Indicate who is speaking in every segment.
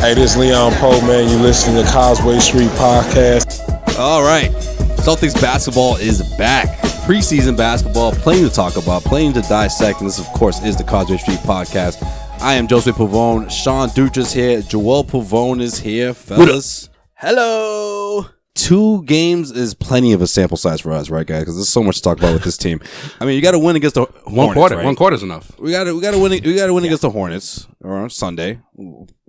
Speaker 1: Hey, this is Leon Poe, man. You listening to Causeway Street Podcast.
Speaker 2: All right. Celtics basketball is back. Preseason basketball, plenty to talk about, plenty to dissect. And this, of course, is the Causeway Street Podcast. I am Joseph Pavone. Sean Dutra's here. Joel Pavone is here, fellas.
Speaker 3: Hello.
Speaker 2: 2 games is plenty of a sample size for us, right, guys? Because there's so much to talk about with this team. I mean, you got to win against the Hornets, right?
Speaker 4: 1 quarter's enough.
Speaker 2: We got to win. We got to win against the Hornets on Sunday.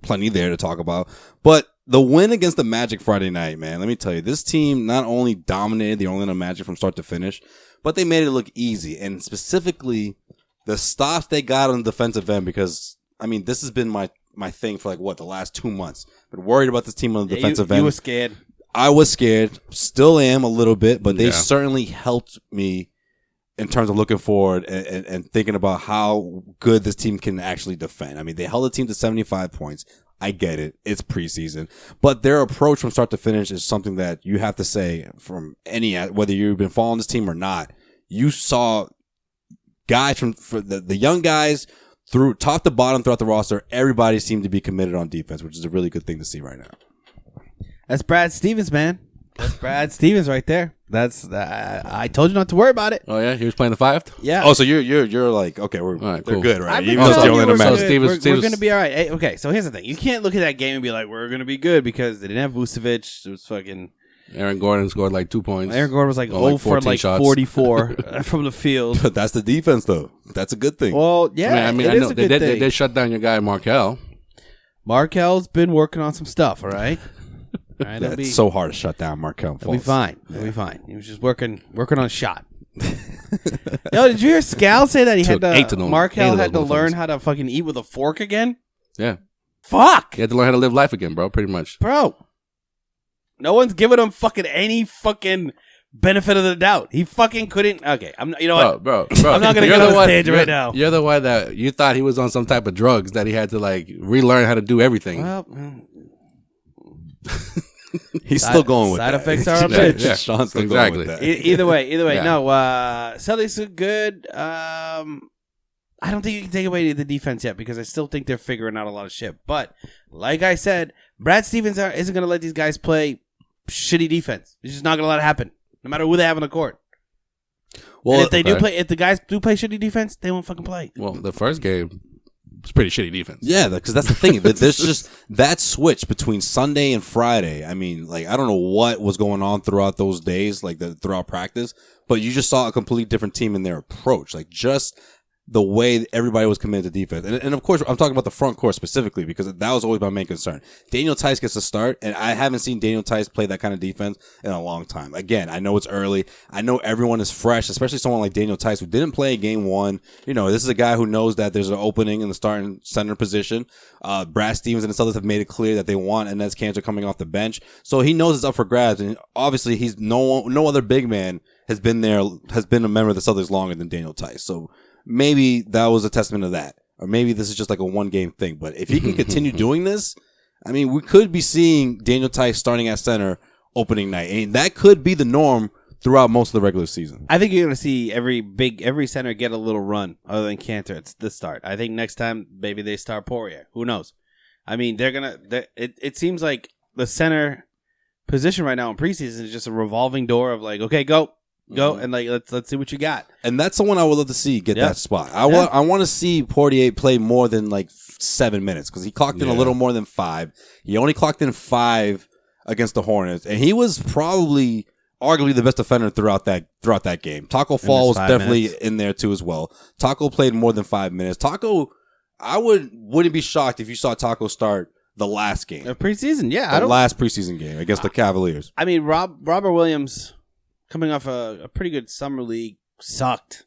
Speaker 2: Plenty there to talk about. But the win against the Magic Friday night, man. Let me tell you, this team not only dominated the Orlando Magic from start to finish, but they made it look easy. And specifically, the stops they got on the defensive end. Because I mean, this has been my thing for the last 2 months. Been worried about this team on the defensive end.
Speaker 3: You were scared.
Speaker 2: I was scared, still am a little bit, but they certainly helped me in terms of looking forward and thinking about how good this team can actually defend. I mean, they held the team to 75 points. I get it. It's preseason. But their approach from start to finish is something that you have to say from whether you've been following this team or not. You saw guys for the young guys through top to bottom throughout the roster. Everybody seemed to be committed on defense, which is a really good thing to see right now.
Speaker 3: That's Brad Stevens, man. That's Brad Stevens right there. That's I told you not to worry about it.
Speaker 4: Oh yeah, he was playing the 5th.
Speaker 3: Yeah.
Speaker 2: Oh, so you're like, okay, they're
Speaker 4: cool.
Speaker 2: good, right?
Speaker 3: Even though we're going to be all right. Hey, okay, so here's the thing: you can't look at that game and be like, we're going to be good because they didn't have Vucevic. It was fucking.
Speaker 4: Aaron Gordon scored 2 points.
Speaker 3: Aaron Gordon was 0 for 44 from the field.
Speaker 2: But that's the defense, though. That's a good thing.
Speaker 3: Well, yeah,
Speaker 4: I mean,
Speaker 3: it is a good thing.
Speaker 4: They did shut down your guy Markelle.
Speaker 3: Markel's been working on some stuff. All right. All right,
Speaker 2: it's so hard to shut down Markelle.
Speaker 3: It'll be fine. It'll be fine. He was just working on a shot. Yo, did you hear Scal say that Markelle had to learn how to fucking eat with a fork again?
Speaker 4: Yeah.
Speaker 3: Fuck.
Speaker 4: He had to learn how to live life again, bro. Pretty much.
Speaker 3: Bro. No one's giving him fucking any fucking benefit of the doubt. He fucking couldn't. Okay, you know what,
Speaker 4: bro.
Speaker 3: I'm not gonna get on the stage right now.
Speaker 4: You're the one that you thought he was on some type of drugs that he had to relearn how to do everything.
Speaker 3: Well.
Speaker 2: He's still going with
Speaker 3: side
Speaker 2: that.
Speaker 3: effects are a bitch.
Speaker 2: Yeah, Sean's still going with that.
Speaker 3: Either way.
Speaker 4: Yeah.
Speaker 3: No, Celtics are good. I don't think you can take away the defense yet because I still think they're figuring out a lot of shit. But like I said, Brad Stevens isn't going to let these guys play shitty defense. He's just not going to let it happen, no matter who they have on the court. Well, and if the guys do play shitty defense, they won't fucking play.
Speaker 4: Well, the first game. It's pretty shitty defense.
Speaker 2: Yeah, because that's the thing. There's just that switch between Sunday and Friday. I mean, I don't know what was going on throughout those days, throughout practice, but you just saw a completely different team in their approach. Just the way everybody was committed to defense. And of course, I'm talking about the front court specifically because that was always my main concern. Daniel Tice gets a start, and I haven't seen Daniel Tice play that kind of defense in a long time. Again, I know it's early. I know everyone is fresh, especially someone like Daniel Tice who didn't play game 1. You know, this is a guy who knows that there's an opening in the starting center position. Brad Stevens and the Celtics have made it clear that they want Enes Kanter coming off the bench. So he knows it's up for grabs, and obviously he's no other big man has been a member of the Celtics longer than Daniel Tice. So maybe that was a testament of that. Or maybe this is just a 1-game thing. But if he can continue doing this, I mean, we could be seeing Daniel Tice starting at center opening night. And that could be the norm throughout most of the regular season.
Speaker 3: I think you're going to see every center get a little run other than Kanter at the start. I think next time, maybe they start Poirier. Who knows? I mean, it seems like the center position right now in preseason is just a revolving door of okay, go. And let's see what you got. And
Speaker 2: that's the one I would love to see get that spot. I want to see Poirier play more than 7 minutes because he clocked in a little more than 5. He only clocked in 5 against the Hornets, and he was probably arguably the best defender throughout that game. Taco Fall was definitely in there too as well. Taco played more than 5 minutes. Taco, I wouldn't be shocked if you saw Taco start the last game.
Speaker 3: Preseason, yeah.
Speaker 2: The last preseason game against the Cavaliers.
Speaker 3: I mean, Robert Williams, coming off a pretty good summer league, sucked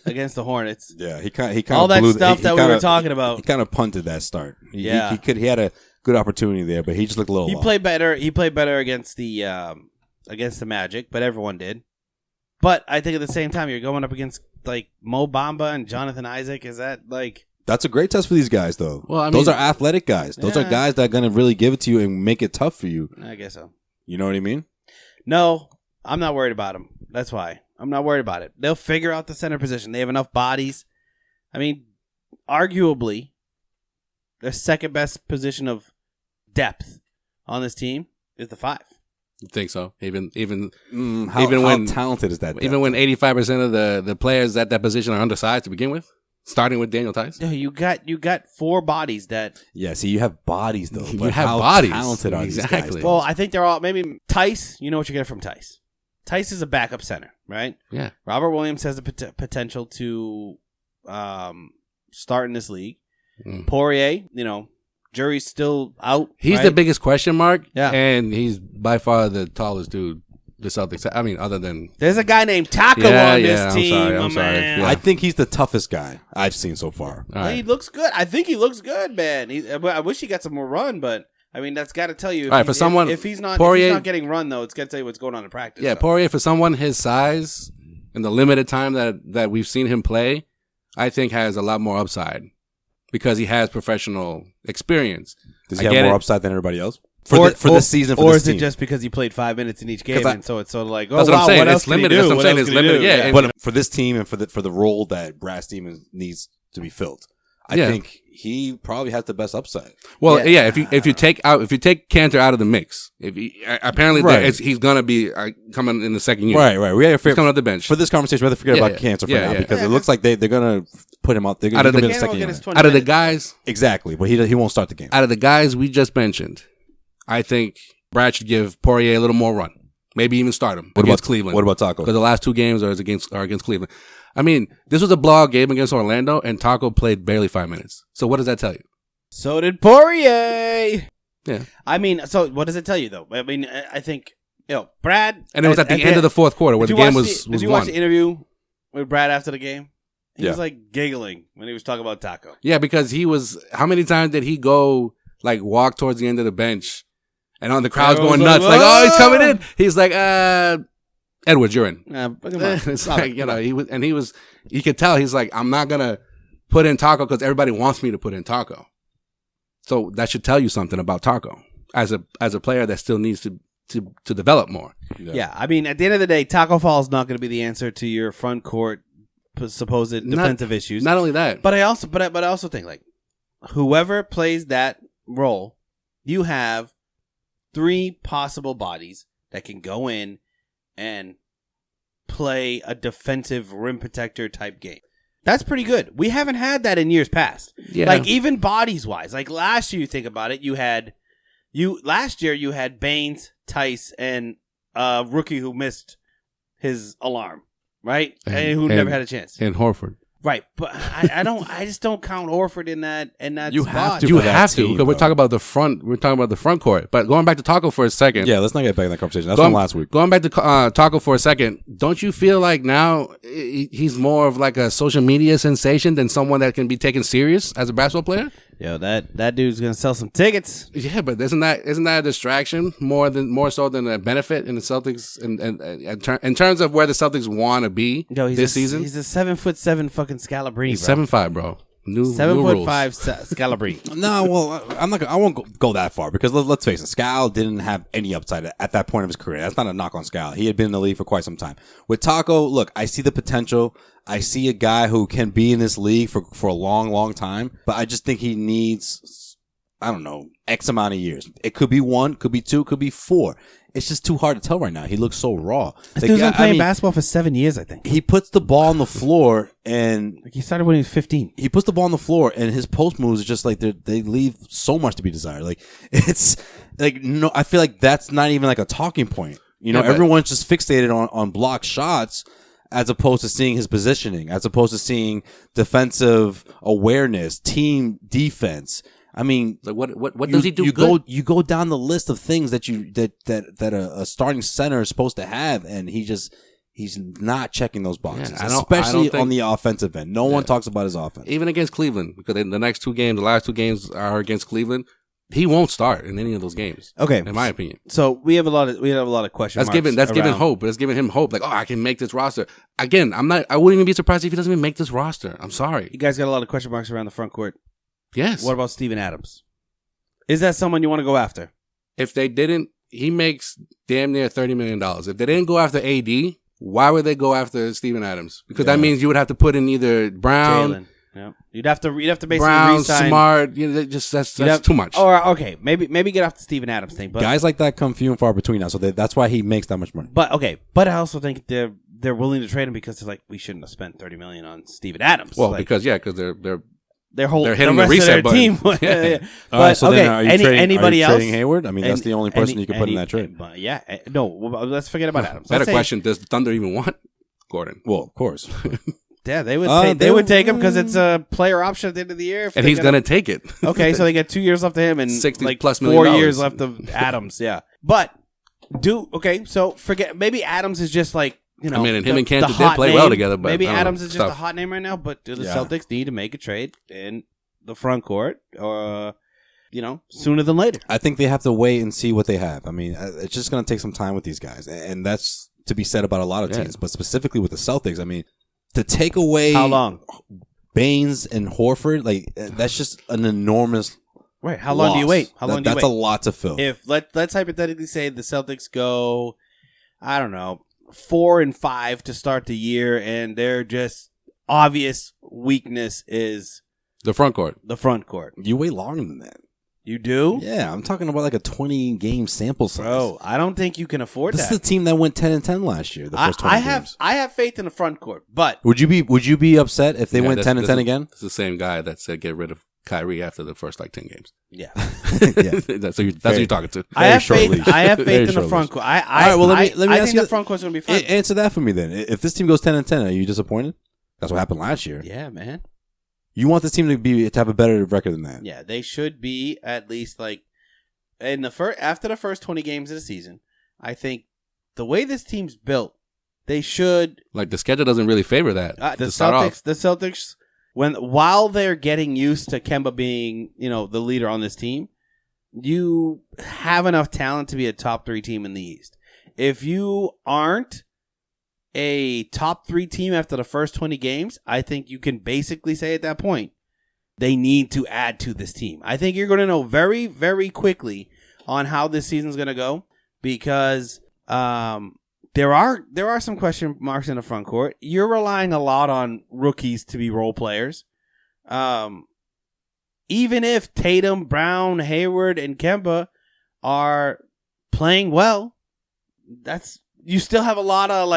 Speaker 3: against the Hornets.
Speaker 2: Yeah, he kind of
Speaker 3: all that stuff that we were talking about.
Speaker 2: He kind of punted that start. He had a good opportunity there, but he just looked a little.
Speaker 3: He played better. He played better against the Magic, but everyone did. But I think at the same time, you're going up against Mo Bamba and Jonathan Isaac. Is that
Speaker 2: That's a great test for these guys, though. Well, I mean, those are athletic guys. Those are guys that are going to really give it to you and make it tough for you.
Speaker 3: I guess so.
Speaker 2: You know what I mean?
Speaker 3: No. I'm not worried about them. That's why. I'm not worried about it. They'll figure out the center position. They have enough bodies. I mean, arguably, their second best position of depth on this team is the 5.
Speaker 4: You think so? Even
Speaker 2: How
Speaker 4: when
Speaker 2: talented is that? Depth?
Speaker 4: even when 85% of the players at that position are undersized to begin with, starting with Daniel Tice.
Speaker 3: No, you got 4 bodies that.
Speaker 2: Yeah, see, you have bodies though.
Speaker 4: You
Speaker 2: but
Speaker 4: have
Speaker 2: how
Speaker 4: bodies.
Speaker 2: Talented are these
Speaker 4: Exactly.
Speaker 2: guys?
Speaker 3: Well, I think they're all maybe Tice. You know what you get from Tice. Tice is a backup center, right?
Speaker 4: Yeah.
Speaker 3: Robert Williams has the potential to start in this league. Poirier, jury's still out.
Speaker 4: He's
Speaker 3: right?
Speaker 4: the biggest question mark.
Speaker 3: Yeah.
Speaker 4: And he's by far the tallest dude the Celtics. I mean, other than
Speaker 3: There's a guy named Taco on this team.
Speaker 4: I'm sorry.
Speaker 3: Man.
Speaker 4: Yeah.
Speaker 2: I think he's the toughest guy I've seen so far.
Speaker 4: All right.
Speaker 3: He looks good. I think he looks good, man. I wish he got some more run, but I mean that's got to tell you. If
Speaker 4: All right, for someone,
Speaker 3: if he's not getting run though, it's got to tell you what's going on in practice.
Speaker 4: Yeah,
Speaker 3: so.
Speaker 4: Poirier, for someone his size and the limited time that we've seen him play, I think has a lot more upside because he has professional experience.
Speaker 2: Does he have more upside than everybody else? For this season,
Speaker 3: or
Speaker 2: this
Speaker 3: is it
Speaker 2: team?
Speaker 3: just because he played 5 minutes in each game, and so it's sort of like, oh,
Speaker 4: That's what I'm saying.
Speaker 3: what
Speaker 4: It's
Speaker 3: else can he
Speaker 4: limited.
Speaker 3: do?
Speaker 4: That's what I'm saying.
Speaker 3: else
Speaker 4: It's
Speaker 3: can he
Speaker 4: limited.
Speaker 3: do?
Speaker 4: Yeah.
Speaker 2: But for this team and for the role that Brad Stevens needs to be filled, I think he probably has the best upside.
Speaker 4: Well, yeah. If you take Cantor out of the mix, apparently
Speaker 2: Right.
Speaker 4: he's gonna be coming in the second year.
Speaker 2: Right. We got to
Speaker 4: coming off the bench
Speaker 2: for this conversation. We have to forget about Cantor for now because it looks like they're gonna put him out. They're gonna be in the second year.
Speaker 4: Out of the guys,
Speaker 2: Exactly, but he won't start the game.
Speaker 4: out of the guys we just mentioned, I think Brad should give Poirier a little more run. Maybe even start him against Cleveland.
Speaker 2: What about Taco?
Speaker 4: Because the last 2 games are against Cleveland. I mean, this was a blowout game against Orlando, and Taco played barely 5 minutes. So what does that tell you?
Speaker 3: So did Poirier.
Speaker 4: Yeah.
Speaker 3: I mean, so what does it tell you though? I mean, I think Brad,
Speaker 4: And it was at the end of the fourth quarter where the game was
Speaker 3: Did you
Speaker 4: won.
Speaker 3: watch the interview with Brad after the game? He
Speaker 2: Yeah.
Speaker 3: was like giggling when he was talking about Taco.
Speaker 4: Yeah, because he was. How many times did he go walk towards the end of the bench, and on the crowd's going
Speaker 3: Everyone's
Speaker 4: nuts,
Speaker 3: like,
Speaker 4: oh, he's
Speaker 3: "Whoa!"
Speaker 4: coming in. He's like, Edwards, you're in.
Speaker 3: Come on.
Speaker 4: It's like, he was. You could tell he's like, I'm not gonna put in Taco because everybody wants me to put in Taco. So that should tell you something about Taco as a player that still needs to develop more.
Speaker 3: Yeah, I mean, at the end of the day, Taco Fall is not going to be the answer to your front court supposed defensive issues.
Speaker 4: Not only that,
Speaker 3: But I also think whoever plays that role, you have 3 possible bodies that can go in and play a defensive rim protector type game. That's pretty good. We haven't had that in years past.
Speaker 4: Yeah.
Speaker 3: Even bodies wise. Last year, you think about it, last year you had Baines, Tice, and a rookie who missed his alarm, right? And who never had a chance.
Speaker 4: and Horford.
Speaker 3: Right, but I just don't count Horford in that
Speaker 2: You
Speaker 3: spot.
Speaker 2: have to.
Speaker 4: You
Speaker 2: for that
Speaker 4: have to
Speaker 2: team,
Speaker 4: because we're
Speaker 2: though.
Speaker 4: talking about the front. We're talking about the front court. But going back to Taco for a second.
Speaker 2: Yeah, let's not get back in that conversation. That's from last week.
Speaker 4: Going back to Taco for a second, don't you feel like now he's more of like a social media sensation than someone that can be taken serious as a basketball player?
Speaker 3: Yo, that dude's gonna sell some tickets.
Speaker 4: Yeah, but isn't that a distraction more so than a benefit in the Celtics in terms of where the Celtics want to be this season?
Speaker 3: He's a 7'7" fucking Scalabrini,
Speaker 4: He's
Speaker 3: bro.
Speaker 4: 7'5", bro. New
Speaker 3: 7'5"
Speaker 4: rules.
Speaker 3: Scalabrini.
Speaker 2: No, well, I won't go that far because let's face it, Scal didn't have any upside at that point of his career. That's not a knock on Scal. He had been in the league for quite some time. With Taco, look, I see the potential. I see a guy who can be in this league for a long, long time, but I just think he needs, I don't know, X amount of years. It could be 1, could be 2, could be 4. It's just too hard to tell right now. He looks so raw.
Speaker 3: This dude's been playing basketball for 7 years, I think.
Speaker 2: He puts the ball on the floor and
Speaker 3: He started when he was 15.
Speaker 2: he puts the ball on the floor and his post moves are just like they leave so much to be desired. It's no, I feel like that's not even like a talking point.
Speaker 4: Yeah, but-
Speaker 2: everyone's just fixated on block shots as opposed to seeing his positioning, as opposed to seeing defensive awareness, team defense. I mean,
Speaker 4: what does he do good?
Speaker 2: You go down the list of things that a starting center is supposed to have, and he's not checking those boxes,
Speaker 4: I don't
Speaker 2: especially
Speaker 4: think-
Speaker 2: on the offensive end. No one talks about his offense.
Speaker 4: Even against Cleveland, because in the last 2 games are against Cleveland. He won't start in any of those games.
Speaker 3: Okay,
Speaker 4: in my opinion.
Speaker 3: So we have a lot of questions.
Speaker 4: That's giving hope. That's giving him hope. Like, I can make this roster. Again, I wouldn't even be surprised if he doesn't even make this roster. I'm sorry.
Speaker 3: You guys got a lot of question marks around the front court.
Speaker 4: Yes.
Speaker 3: What about Steven Adams? Is that someone you want to go after?
Speaker 4: If they didn't, he makes damn near $30 million. If they didn't go after AD, why would they go after Steven Adams? Because that means you would have to put in either Brown,
Speaker 3: Yeah. You'd have to basically
Speaker 4: Brown,
Speaker 3: re-sign.
Speaker 4: Smart. That's too much.
Speaker 3: Or okay, maybe get off the Steven Adams thing. But
Speaker 2: Guys like that come few and far between now, so that's why he makes that much money.
Speaker 3: But I also think they're willing to trade him because they're like, we shouldn't have spent $30 million on Steven Adams.
Speaker 4: Well,
Speaker 3: like,
Speaker 4: because they're
Speaker 3: hitting
Speaker 4: the reset button.
Speaker 3: Team.
Speaker 4: Yeah.
Speaker 2: All right, so then are you
Speaker 3: anybody else?
Speaker 2: trading Hayward? I mean, that's the only person you can put in that trade.
Speaker 3: No, let's forget about Adams.
Speaker 4: Better question: does the Thunder even want Gordon?
Speaker 2: Well, of course.
Speaker 3: Yeah, they would take him because it's a player option at the end of the year,
Speaker 4: and he's gonna take it.
Speaker 3: Okay, so they get 2 years left of him and
Speaker 4: 60
Speaker 3: like
Speaker 4: plus
Speaker 3: $4
Speaker 4: million.
Speaker 3: years left of Adams. Yeah, but so forget. Maybe Adams is just like. You know,
Speaker 4: I mean, and him and Cantor
Speaker 3: did
Speaker 4: play well together, but
Speaker 3: maybe
Speaker 4: I don't know,
Speaker 3: Adams is just
Speaker 4: tough.
Speaker 3: a hot name right now. But do the Celtics need to make a trade in the front court, or sooner than later?
Speaker 2: I think they have to wait and see what they have. I mean, it's just going to take some time with these guys, and that's to be said about a lot of teams, but specifically with the Celtics. I mean, to take away
Speaker 3: how long
Speaker 2: Baines and Horford, like that's just an enormous.
Speaker 3: Right? How long do you wait?
Speaker 2: That's a lot to fill.
Speaker 3: If let's hypothetically say the Celtics go, I don't know, 4-5 to start the year, and their just obvious weakness is
Speaker 4: the front court.
Speaker 3: The front court.
Speaker 2: You wait longer than that.
Speaker 3: You do?
Speaker 2: Yeah, I'm talking about like a 20-game sample size.
Speaker 3: Bro, I don't think you can afford
Speaker 2: this
Speaker 3: that.
Speaker 2: This is the team that went 10-10 last year. The first 20 games.
Speaker 3: I have faith in the front court, but
Speaker 2: would you be upset if they went 10-10 again?
Speaker 4: It's the same guy that said get rid of Kyrie after the first 10 games.
Speaker 3: Yeah,
Speaker 4: that's who you're talking to.
Speaker 3: I have faith in the front court. All right, well let me ask you. The front court's gonna be fine.
Speaker 2: Answer that for me then. If this team goes 10-10, are you disappointed? That's what happened last year.
Speaker 3: Yeah, man.
Speaker 2: You want this team to have a better record than that?
Speaker 3: Yeah, they should be at least like in the after the first 20 games of the season. I think the way this team's built, they should.
Speaker 4: Like the schedule doesn't really favor that.
Speaker 3: The Celtics. While they're getting used to Kemba being, the leader on this team, you have enough talent to be a top 3 team in the East. If you aren't a top 3 team after the first 20 games, I think you can basically say at that point, they need to add to this team. I think you're going to know very, very quickly on how this season's going to go because there are some question marks in the front court. You're relying a lot on rookies to be role players. Even if Tatum, Brown, Hayward, and Kemba are playing well, you still have a lot of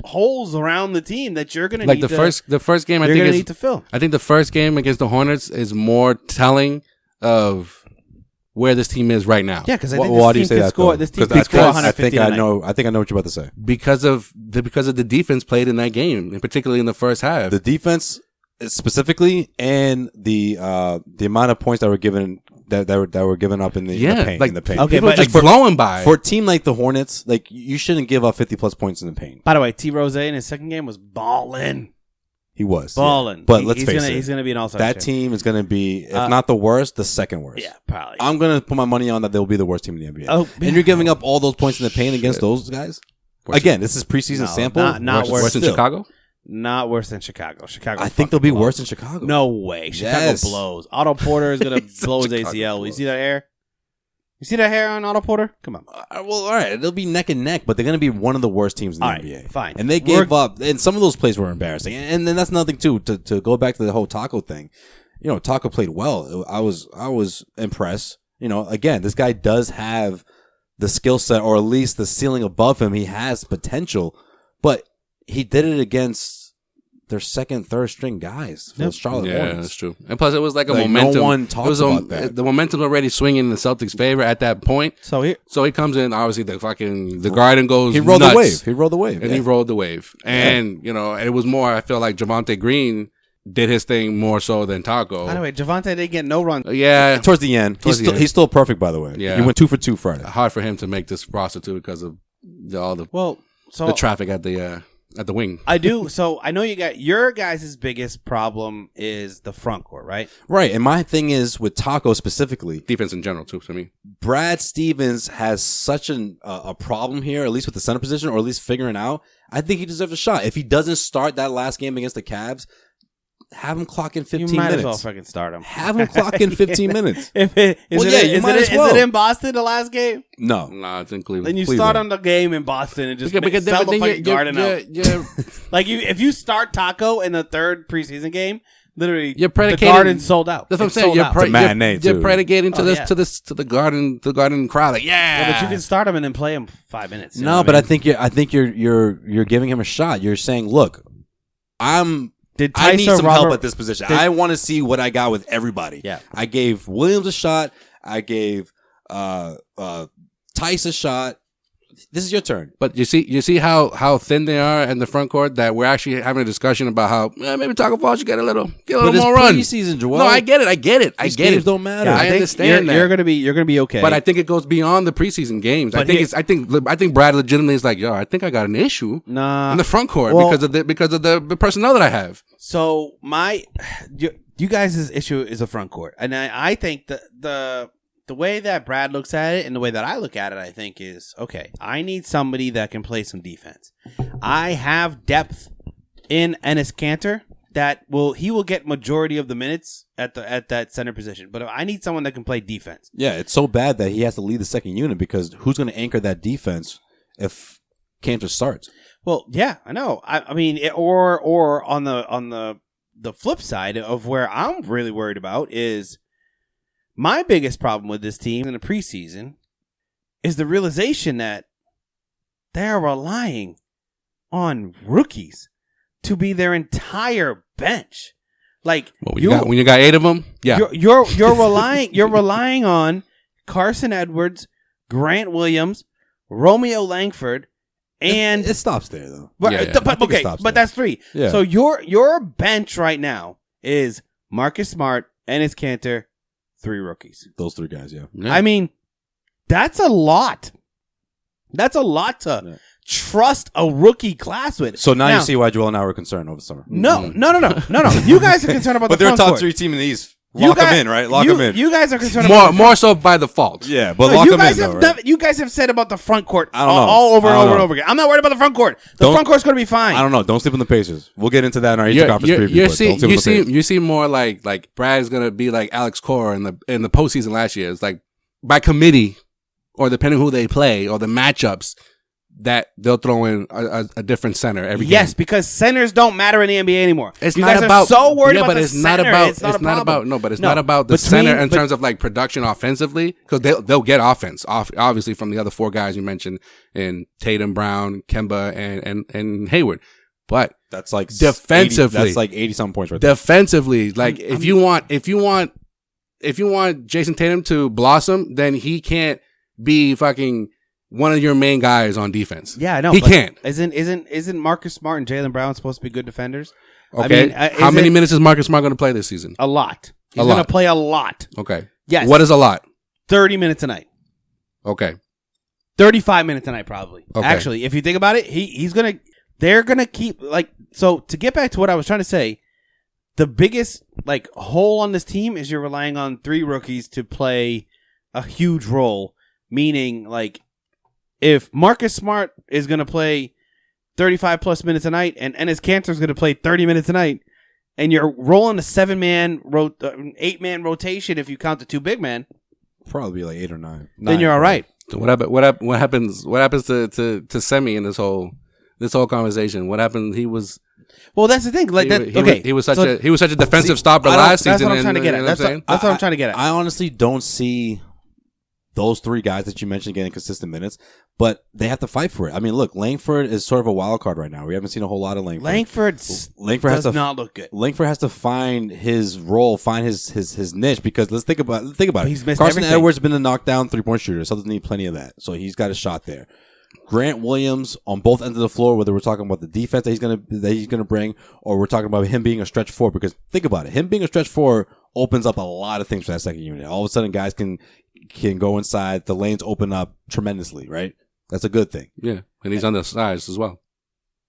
Speaker 3: holes around the team that you're gonna need
Speaker 4: the first game. I think
Speaker 3: need to fill.
Speaker 4: I think the first game against the Hornets is more telling of where this team is right now.
Speaker 3: Yeah, because I think why do you say that? This team could score 150.
Speaker 2: I think I know what you're about to say.
Speaker 4: Because of the defense played in that game, and particularly in the first half.
Speaker 2: The defense specifically, and the amount of points that were given that were given up in the paint. In the paint.
Speaker 4: Okay, but just blowing by
Speaker 2: for a team like the Hornets, like you shouldn't give up 50+ points in the paint.
Speaker 3: By the way, T. Rose in his second game was balling.
Speaker 2: He was
Speaker 3: balling,
Speaker 2: yeah. But let's face it,
Speaker 3: he's gonna be an all-star.
Speaker 2: That team is gonna be, if not the worst, the second worst.
Speaker 3: Yeah, probably.
Speaker 2: I'm gonna put my money on that they'll be the worst team in the NBA. Oh, and you're giving up all those points in the paint against those guys. Again, this is preseason sample.
Speaker 3: Not worse
Speaker 4: than Chicago.
Speaker 3: Not worse than Chicago.
Speaker 2: I think they'll be worse than Chicago.
Speaker 3: No way. Chicago blows. Otto Porter is gonna blow his ACL. You see that hair? You see that hair on Otto Porter? Come on.
Speaker 2: Well, all right. They'll be neck and neck, but they're going to be one of the worst teams in the NBA.
Speaker 3: Fine.
Speaker 2: And they gave up. And some of those plays were embarrassing. And then that's nothing, too. To go back to the whole Taco thing, Taco played well. I was impressed. Again, this guy does have the skill set, or at least the ceiling above him. He has potential. But he did it against their second, third string guys for the Charlotte Hornets.
Speaker 4: Yeah, that's true. And plus, it was like a momentum.
Speaker 2: No one talks about that.
Speaker 4: The momentum's already swinging in the Celtics' favor at that point. So he comes in. Obviously, the Garden goes.
Speaker 2: He rolled
Speaker 4: nuts,
Speaker 2: the wave. He rolled the wave,
Speaker 4: and he rolled the wave. And it was more. I feel like Javonte Green did his thing more so than Taco.
Speaker 3: By the way, Javonte didn't get no run.
Speaker 4: Yeah,
Speaker 2: towards the end, he's still perfect. By the way,
Speaker 4: yeah,
Speaker 2: he went 2 for 2 Friday.
Speaker 4: Hard for him to make this roster too because of the traffic at the wing.
Speaker 3: I do. So I know you got your guys' biggest problem is the front court, right?
Speaker 2: Right. And my thing is with Taco specifically,
Speaker 4: defense in general too. To me,
Speaker 2: Brad Stevens has such a problem here, at least with the center position, or at least figuring out. I think he deserves a shot. If he doesn't start that last game against the Cavs, have him clock in 15 minutes.
Speaker 3: You might as well fucking start him.
Speaker 2: Have him clock in 15 minutes.
Speaker 3: Is it in Boston the last game?
Speaker 2: No,
Speaker 4: it's in Cleveland.
Speaker 3: Then you start on the game in Boston and just sell the fucking Garden out. Like if you start Taco in the third preseason game, literally
Speaker 4: You're
Speaker 3: the
Speaker 4: predicating,
Speaker 3: Garden sold out.
Speaker 4: That's what I'm
Speaker 3: It's
Speaker 4: saying.
Speaker 3: sold out.
Speaker 2: It's a matinee,
Speaker 4: You're
Speaker 2: too.
Speaker 4: predicating to
Speaker 3: Oh,
Speaker 4: to the Garden crowd. Like,
Speaker 3: Yeah, but you can start him and then play him 5 minutes. you know
Speaker 2: No,
Speaker 3: what
Speaker 2: but
Speaker 3: I
Speaker 2: I think you're giving him a shot. You're saying, look, I need
Speaker 3: Tyson
Speaker 2: some
Speaker 3: Robert-
Speaker 2: help at this position. I want to see what I got with everybody.
Speaker 3: Yeah.
Speaker 2: I gave Williams a shot. I gave Tice a shot. This is your turn.
Speaker 4: But you see how thin they are in the front court, that we're actually having a discussion about how maybe Taco Fall should get a little
Speaker 2: But
Speaker 4: more run.
Speaker 2: it's preseason, Joel.
Speaker 4: No, I get it. I get
Speaker 2: These
Speaker 4: it.
Speaker 2: games don't matter.
Speaker 3: Yeah,
Speaker 4: I
Speaker 3: think
Speaker 4: understand that.
Speaker 3: you're gonna be okay.
Speaker 4: But I think it goes beyond the preseason games.
Speaker 3: But
Speaker 4: I think Brad legitimately is like, yo, I think I got an issue
Speaker 3: nah.
Speaker 4: in the front court
Speaker 3: Well-
Speaker 4: because of the personnel that I have.
Speaker 3: So you guys' issue is a front court, and I think the way that Brad looks at it and the way that I look at it, I think is okay. I need somebody that can play some defense. I have depth in Enes Kanter that he will get majority of the minutes at that center position, but I need someone that can play defense.
Speaker 2: Yeah, it's so bad that he has to lead the second unit because who's going to anchor that defense if Cantor starts?
Speaker 3: Well, yeah, I know. I mean, or on the flip side of where I'm really worried about is my biggest problem with this team in the preseason is the realization that they're relying on rookies to be their entire bench. Like
Speaker 4: When you got 8 of them, yeah,
Speaker 3: you're relying on Carson Edwards, Grant Williams, Romeo Langford. And
Speaker 2: it stops there, though.
Speaker 3: But,
Speaker 4: Yeah,
Speaker 3: but okay, but
Speaker 2: there.
Speaker 3: that's 3.
Speaker 2: Yeah.
Speaker 3: So your bench right now is Marcus Smart, Enes Kanter, 3 rookies.
Speaker 2: Those 3 guys, yeah.
Speaker 3: I mean, that's a lot. That's a lot to trust a rookie class with.
Speaker 2: So now you see why Joel and I were concerned over the summer.
Speaker 3: No. You guys are concerned about
Speaker 2: But
Speaker 3: the
Speaker 2: they're a
Speaker 3: front
Speaker 2: top
Speaker 3: court.
Speaker 2: 3 team in the East. Lock them in, right? Lock them in.
Speaker 3: You guys are concerned about the front
Speaker 4: more so by default.
Speaker 2: Yeah, but
Speaker 3: No,
Speaker 2: lock
Speaker 3: you
Speaker 2: them
Speaker 3: guys
Speaker 2: in,
Speaker 3: have
Speaker 2: though,
Speaker 3: done-
Speaker 2: right?
Speaker 3: You guys have said about the front court
Speaker 2: I don't know.
Speaker 3: all over
Speaker 2: I
Speaker 3: and
Speaker 2: don't
Speaker 3: over and
Speaker 2: know.
Speaker 3: over again. I'm not worried about the front court. The
Speaker 2: Don't-
Speaker 3: front court's going to be fine.
Speaker 2: I don't know. Don't sleep on the Pacers. We'll get into that in our Eastern Conference preview. But don't sleep on the Pacers.
Speaker 4: You see more like Brad is gonna be like Alex Cora in the postseason last year. It's like by committee, or depending who they play or the matchups, that they'll throw in a different center every game.
Speaker 3: Yes, because centers don't matter in the NBA anymore.
Speaker 4: It's
Speaker 3: you
Speaker 4: not
Speaker 3: guys
Speaker 4: about
Speaker 3: are so worried about
Speaker 4: but
Speaker 3: the
Speaker 4: it's not
Speaker 3: center.
Speaker 4: about
Speaker 3: It's not a problem.
Speaker 4: But it's
Speaker 3: No,
Speaker 4: not about the
Speaker 3: between-
Speaker 4: center in
Speaker 3: but-
Speaker 4: terms of like production offensively, because they'll get offense obviously from the other 4 guys you mentioned in Tatum, Brown, Kemba, and Hayward. But
Speaker 2: That's like
Speaker 4: defensively,
Speaker 2: 80, that's like 80-something points right there.
Speaker 4: defensively, like if you want Jason Tatum to blossom, then he can't be fucking one of your main guys on defense.
Speaker 3: Yeah, I know.
Speaker 4: He
Speaker 3: but
Speaker 4: can't.
Speaker 3: Isn't Marcus Smart and Jaylen Brown supposed to be good defenders?
Speaker 4: Okay.
Speaker 3: I mean,
Speaker 4: how many minutes is Marcus Smart going to play this season?
Speaker 3: A lot. He's
Speaker 4: A
Speaker 3: going to
Speaker 4: lot.
Speaker 3: play a lot.
Speaker 4: Okay.
Speaker 3: Yes.
Speaker 4: What is a lot?
Speaker 3: 30 minutes a night.
Speaker 4: Okay.
Speaker 3: 35 minutes a night, probably.
Speaker 4: Okay.
Speaker 3: Actually, if you think about it, they're going to keep, like, so to get back to what I was trying to say, the biggest, like, hole on this team is you're relying on 3 rookies to play a huge role, meaning, like, if Marcus Smart is going to play 35 plus minutes a night and Enes Kanter is going to play 30 minutes a night, and you're rolling a 8-man rotation if you count the 2 big men,
Speaker 2: Probably be like 8 or 9.
Speaker 3: then you're all right.
Speaker 4: So what happens to Semi in this whole conversation? What happened? He was
Speaker 3: Well, that's the thing. Like
Speaker 4: he was such a defensive stopper last
Speaker 3: That's
Speaker 4: season.
Speaker 3: what I'm trying to get at.
Speaker 4: you know what I'm saying?
Speaker 3: That's what I'm trying to get at.
Speaker 2: I honestly don't see those 3 guys that you mentioned getting consistent minutes, but they have to fight for it. I mean, look, Langford is sort of a wild card right now. We haven't seen a whole lot of Langford.
Speaker 3: Langford
Speaker 2: has
Speaker 3: does not look good.
Speaker 2: Langford has to find his role, find his niche, because let's think about it.
Speaker 3: He's missed
Speaker 2: Carson
Speaker 3: everything.
Speaker 2: Edwards has been a knockdown 3-point shooter. Celtics need plenty of that, so he's got a shot there. Grant Williams on both ends of the floor, whether we're talking about the defense that he's gonna bring, or we're talking about him being a stretch 4, because think about it, him being a stretch 4 opens up a lot of things for that second unit. All of a sudden, guys can go inside. The lanes open up tremendously, right? That's a good thing.
Speaker 4: Yeah, and he's undersized as well.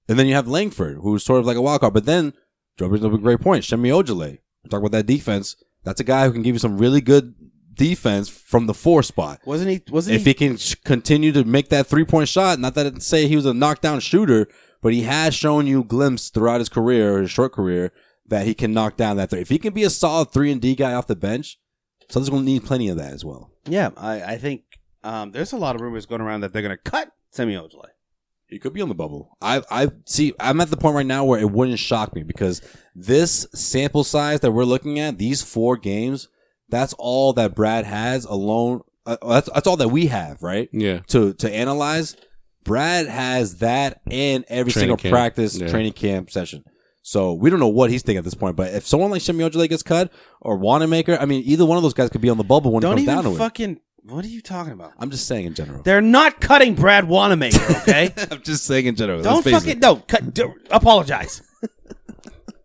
Speaker 2: And then you have Langford, who's sort of like a wild card. But then, Joe brings up a great point. Shemi Ojale. We talk about that defense. That's a guy who can give you some really good defense from the 4 spot. If he can continue to make that 3-point shot, not that to say he was a knockdown shooter, but he has shown you glimpses throughout his career, his short career, that he can knock down that 3. If he can be a solid 3-and-D guy off the bench, Celtics going to need plenty of that as well.
Speaker 3: Yeah, I think there's a lot of rumors going around that they're going to cut Semi Ojale.
Speaker 2: He could be on the bubble. I see. I'm at the point right now where it wouldn't shock me because this sample size that we're looking at, these 4 games, that's all that Brad has alone. That's all that we have, right?
Speaker 4: Yeah.
Speaker 2: To analyze, Brad has that and every single practice, training camp session. So we don't know what he's thinking at this point. But if someone like Shemi Ojale gets cut or Wanamaker, I mean, either one of those guys could be on the bubble when it comes down to it.
Speaker 3: What are you talking about?
Speaker 2: I'm just saying in general.
Speaker 3: They're not cutting Brad Wanamaker, okay?
Speaker 2: I'm just saying in general.
Speaker 3: Don't fucking apologize.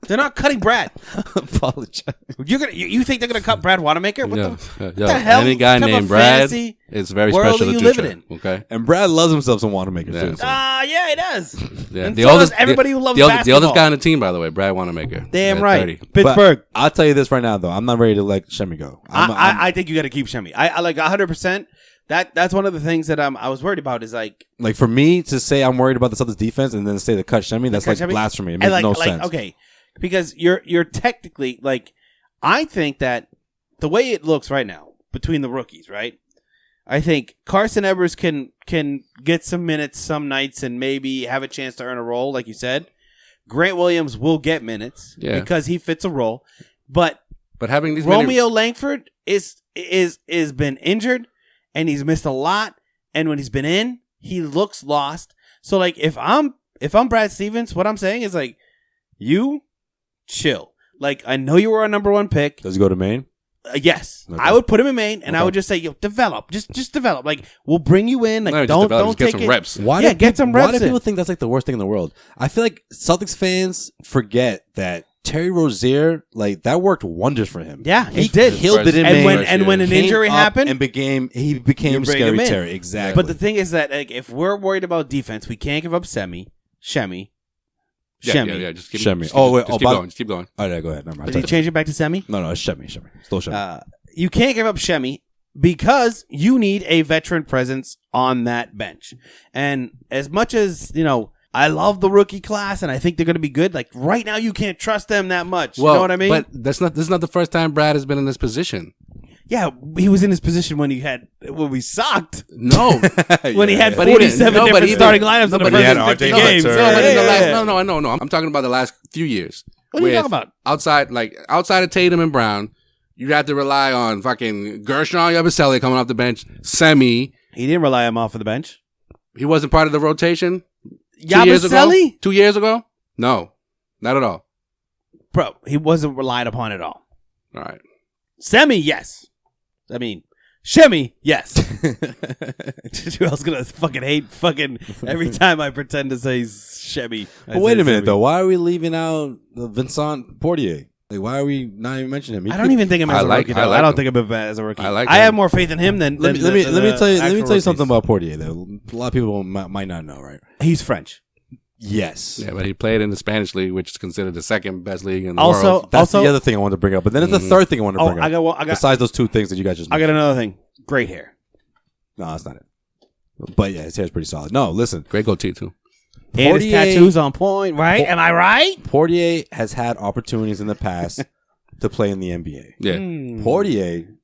Speaker 3: They're not cutting Brad.
Speaker 2: Apologize.
Speaker 3: You think they're gonna cut Brad Wanamaker? What the hell?
Speaker 4: Any guy named Brad is very special to
Speaker 3: living in.
Speaker 4: Okay,
Speaker 2: and Brad loves himself some Wanamaker too.
Speaker 3: Yeah, he does.
Speaker 4: Yeah,
Speaker 3: and so does everybody who loves basketball.
Speaker 4: The oldest guy on the team, by the way, Brad Wanamaker.
Speaker 3: Damn right.
Speaker 4: 30.
Speaker 3: Pittsburgh.
Speaker 2: But I'll tell you this right now, though. I'm not ready to let Shemi go.
Speaker 3: I think you got to keep Shemi. I like 100%. That's one of the things that I was worried about is like
Speaker 2: for me to say I'm worried about the Celtics defense and then say the cut Shemi, that's like blasphemy. It makes no sense.
Speaker 3: Okay, because you're technically like I think that the way it looks right now between the rookies, right? I think Carson Edwards can get some minutes some nights and maybe have a chance to earn a role, like you said. Grant Williams will get minutes because he fits a role, but
Speaker 4: having these
Speaker 3: Romeo Langford is been injured. And he's missed a lot. And when he's been in, he looks lost. So like if I'm Brad Stevens, what I'm saying is like, you chill. Like I know you were a number 1 pick.
Speaker 2: Does he go to Maine?
Speaker 3: Yes, okay. I would put him in Maine, and I would just say, "Yo, develop, just develop. Like we'll bring you in. Like don't
Speaker 4: get
Speaker 3: take
Speaker 4: some reps.
Speaker 3: Get some reps.
Speaker 2: Why do people think that's like the worst thing in the world? I feel like Celtics fans forget that Terry Rozier, like that worked wonders for him.
Speaker 3: Yeah, he did.
Speaker 2: Killed it in Maine.
Speaker 3: And when an injury happened,
Speaker 2: and he became Scary Terry. Exactly.
Speaker 3: But the thing is that like, if we're worried about defense, we can't give up Shemi.
Speaker 4: Yeah, just keep
Speaker 2: Shemi.
Speaker 4: Just keep going.
Speaker 2: Oh, yeah, go ahead. Never mind.
Speaker 3: Did he change it back to Semi?
Speaker 2: No, it's Shemi. Still Shemi.
Speaker 3: You can't give up Shemi because you need a veteran presence on that bench. And as much as, I love the rookie class and I think they're going to be good, like right now you can't trust them that much. You know what I mean?
Speaker 4: But this is not the first time Brad has been in this position.
Speaker 3: Yeah, he was in his position when we sucked.
Speaker 4: No,
Speaker 3: when he had 47 different starting lineups in the first 50 games.
Speaker 4: No. I'm talking about the last few years.
Speaker 3: What are you talking about?
Speaker 4: Outside of Tatum and Brown, you had to rely on fucking Gershon Yabusele coming off the bench. Semi.
Speaker 3: He didn't rely on him off of the bench.
Speaker 4: He wasn't part of the rotation.
Speaker 3: Yabusele?
Speaker 4: 2 years ago? No, not at all.
Speaker 3: Bro, he wasn't relied upon at all.
Speaker 4: All right.
Speaker 3: Semi, yes. I mean, Shemi, yes. Who else gonna fucking hate every time I pretend to say Shemi?
Speaker 2: But wait a minute, though. Why are we leaving out Vincent Portier? Like, why are we not even mentioning him?
Speaker 3: I don't even think him as a rookie. I don't think of him as a rookie. I have more faith in him than.
Speaker 2: Let me tell you something about Portier. That a lot of people might not know. Right?
Speaker 3: He's French.
Speaker 2: Yes.
Speaker 4: Yeah, but he played in the Spanish league, which is considered the second best league in the world.
Speaker 2: That's the other thing I wanted to bring up. But then it's the third thing I wanted to bring up. Besides those 2 things that you guys just mentioned.
Speaker 3: I got another thing. Great hair.
Speaker 2: No, that's not it. But yeah, his hair's pretty solid. No, listen.
Speaker 4: Great goattee, too.
Speaker 3: And his tattoos on point, right? Am I right?
Speaker 2: Portier has had opportunities in the past to play in the NBA.
Speaker 4: Yeah.
Speaker 2: Portier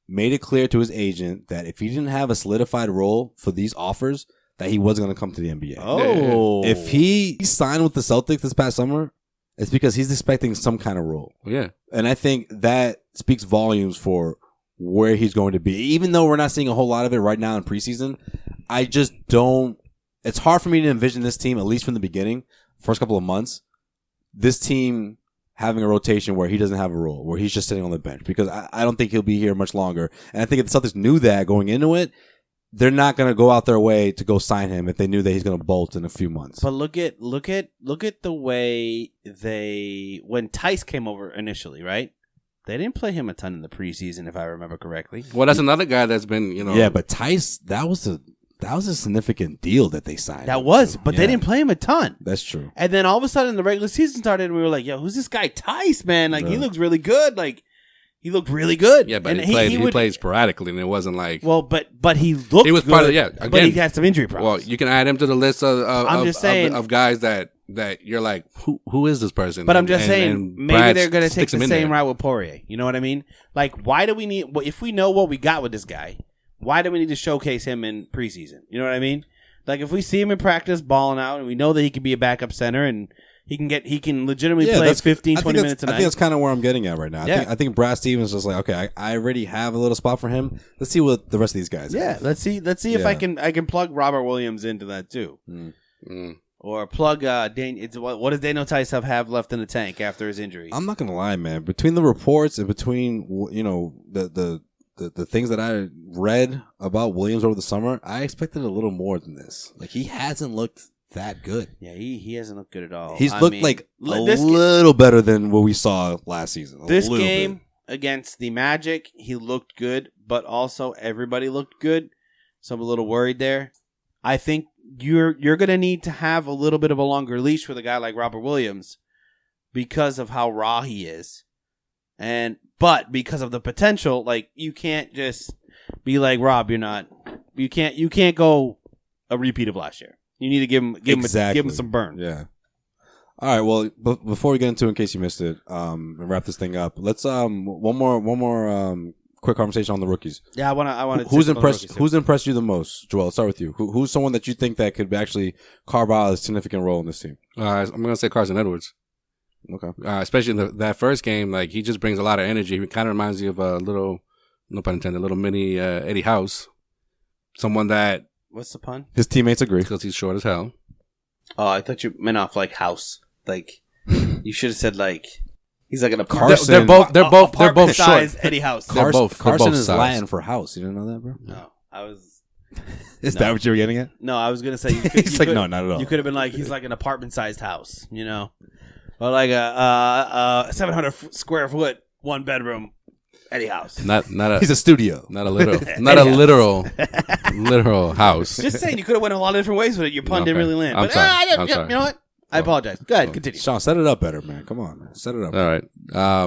Speaker 2: made it clear to his agent that if he didn't have a solidified role for these offers, that he wasn't going to come to the NBA.
Speaker 3: Oh.
Speaker 2: If he signed with the Celtics this past summer, it's because he's expecting some kind of role.
Speaker 4: Yeah.
Speaker 2: And I think that speaks volumes for where he's going to be. Even though we're not seeing a whole lot of it right now in preseason, I just don't... It's hard for me to envision this team, at least from the beginning, first couple of months, this team having a rotation where he doesn't have a role, where he's just sitting on the bench. Because I don't think he'll be here much longer. And I think if the Celtics knew that going into it, they're not going to go out their way to go sign him if they knew that he's going to bolt in a few months.
Speaker 3: But look at the way when Tice came over initially, right? They didn't play him a ton in the preseason, if I remember correctly.
Speaker 4: Well, that's another guy that's been,
Speaker 2: Yeah, but Tice, that was a significant deal that they signed.
Speaker 3: They didn't play him a ton.
Speaker 2: That's true.
Speaker 3: And then all of a sudden the regular season started and we were like, yo, who's this guy Tice, man? Like, he looks really good. Like, he looked really good.
Speaker 4: Yeah, but he played sporadically, and it wasn't like...
Speaker 3: Well, but he looked. He was good, part of
Speaker 4: again,
Speaker 3: but he had some injury problems.
Speaker 4: Well, you can add him to the list of guys that you're like, who is this person?
Speaker 3: But I'm just saying, maybe they're going to take the same route with Poirier. You know what I mean? Like, why do we need... If we know what we got with this guy, why do we need to showcase him in preseason? You know what I mean? Like if we see him in practice balling out, and we know that he can be a backup center, and he can legitimately play 15, 20 minutes a night.
Speaker 2: I think that's kind of where I'm getting at right now.
Speaker 3: Yeah.
Speaker 2: I think Brad Stevens is like, okay, I already have a little spot for him. Let's see what the rest of these guys have.
Speaker 3: Let's see if I can plug Robert Williams into that too. Or plug what does Daniel Tice have left in the tank after his injury?
Speaker 2: I'm not gonna lie, man. Between the reports and between the things that I read about Williams over the summer, I expected a little more than this. Like he hasn't looked that good.
Speaker 3: Yeah, he hasn't looked good at all.
Speaker 2: He's looked like a little better than what we saw last season.
Speaker 3: This game against the Magic, he looked good, but also everybody looked good. So I'm a little worried there. I think you're going to need to have a little bit of a longer leash with a guy like Robert Williams because of how raw he is. But because of the potential, like you can't just be like, Rob, you can't go a repeat of last year. You need to give him some burn.
Speaker 2: Yeah. All right. Well, before we get into it, in case you missed it, and wrap this thing up, let's one more quick conversation on the rookies.
Speaker 3: Yeah, I want to.
Speaker 2: Who's impressed you the most, Joel? Let's start with you. Who's someone that you think that could actually carve out a significant role in this team?
Speaker 4: I'm gonna say Carson Edwards.
Speaker 2: Okay.
Speaker 4: Especially in that first game, like he just brings a lot of energy. He kind of reminds you of a little, no pun intended, little mini Eddie House. Someone that.
Speaker 3: What's the pun?
Speaker 2: His teammates agree
Speaker 4: because he's short as hell.
Speaker 3: Oh, I thought you meant off like house. Like you should have said like he's like an apartment.
Speaker 2: Carson,
Speaker 4: they're both short.
Speaker 3: Eddie House.
Speaker 2: Carson is
Speaker 4: size.
Speaker 2: Latin for house. You didn't know that, bro?
Speaker 3: No, I was.
Speaker 2: Is that what you were getting at?
Speaker 3: No, I was gonna say.
Speaker 2: No, not at all.
Speaker 3: You could have been like he's like an apartment-sized house, or like a 700 square foot 1 bedroom Eddie House.
Speaker 4: Not a.
Speaker 2: He's a studio.
Speaker 4: Not a literal house.
Speaker 3: Just saying, you could have went a lot of different ways with it. Your pun didn't really land.
Speaker 4: I'm sorry.
Speaker 3: You know what? I apologize. Go ahead, continue.
Speaker 2: Sean, set it up better, man. Come on, man. Set it up.
Speaker 4: All right.
Speaker 3: I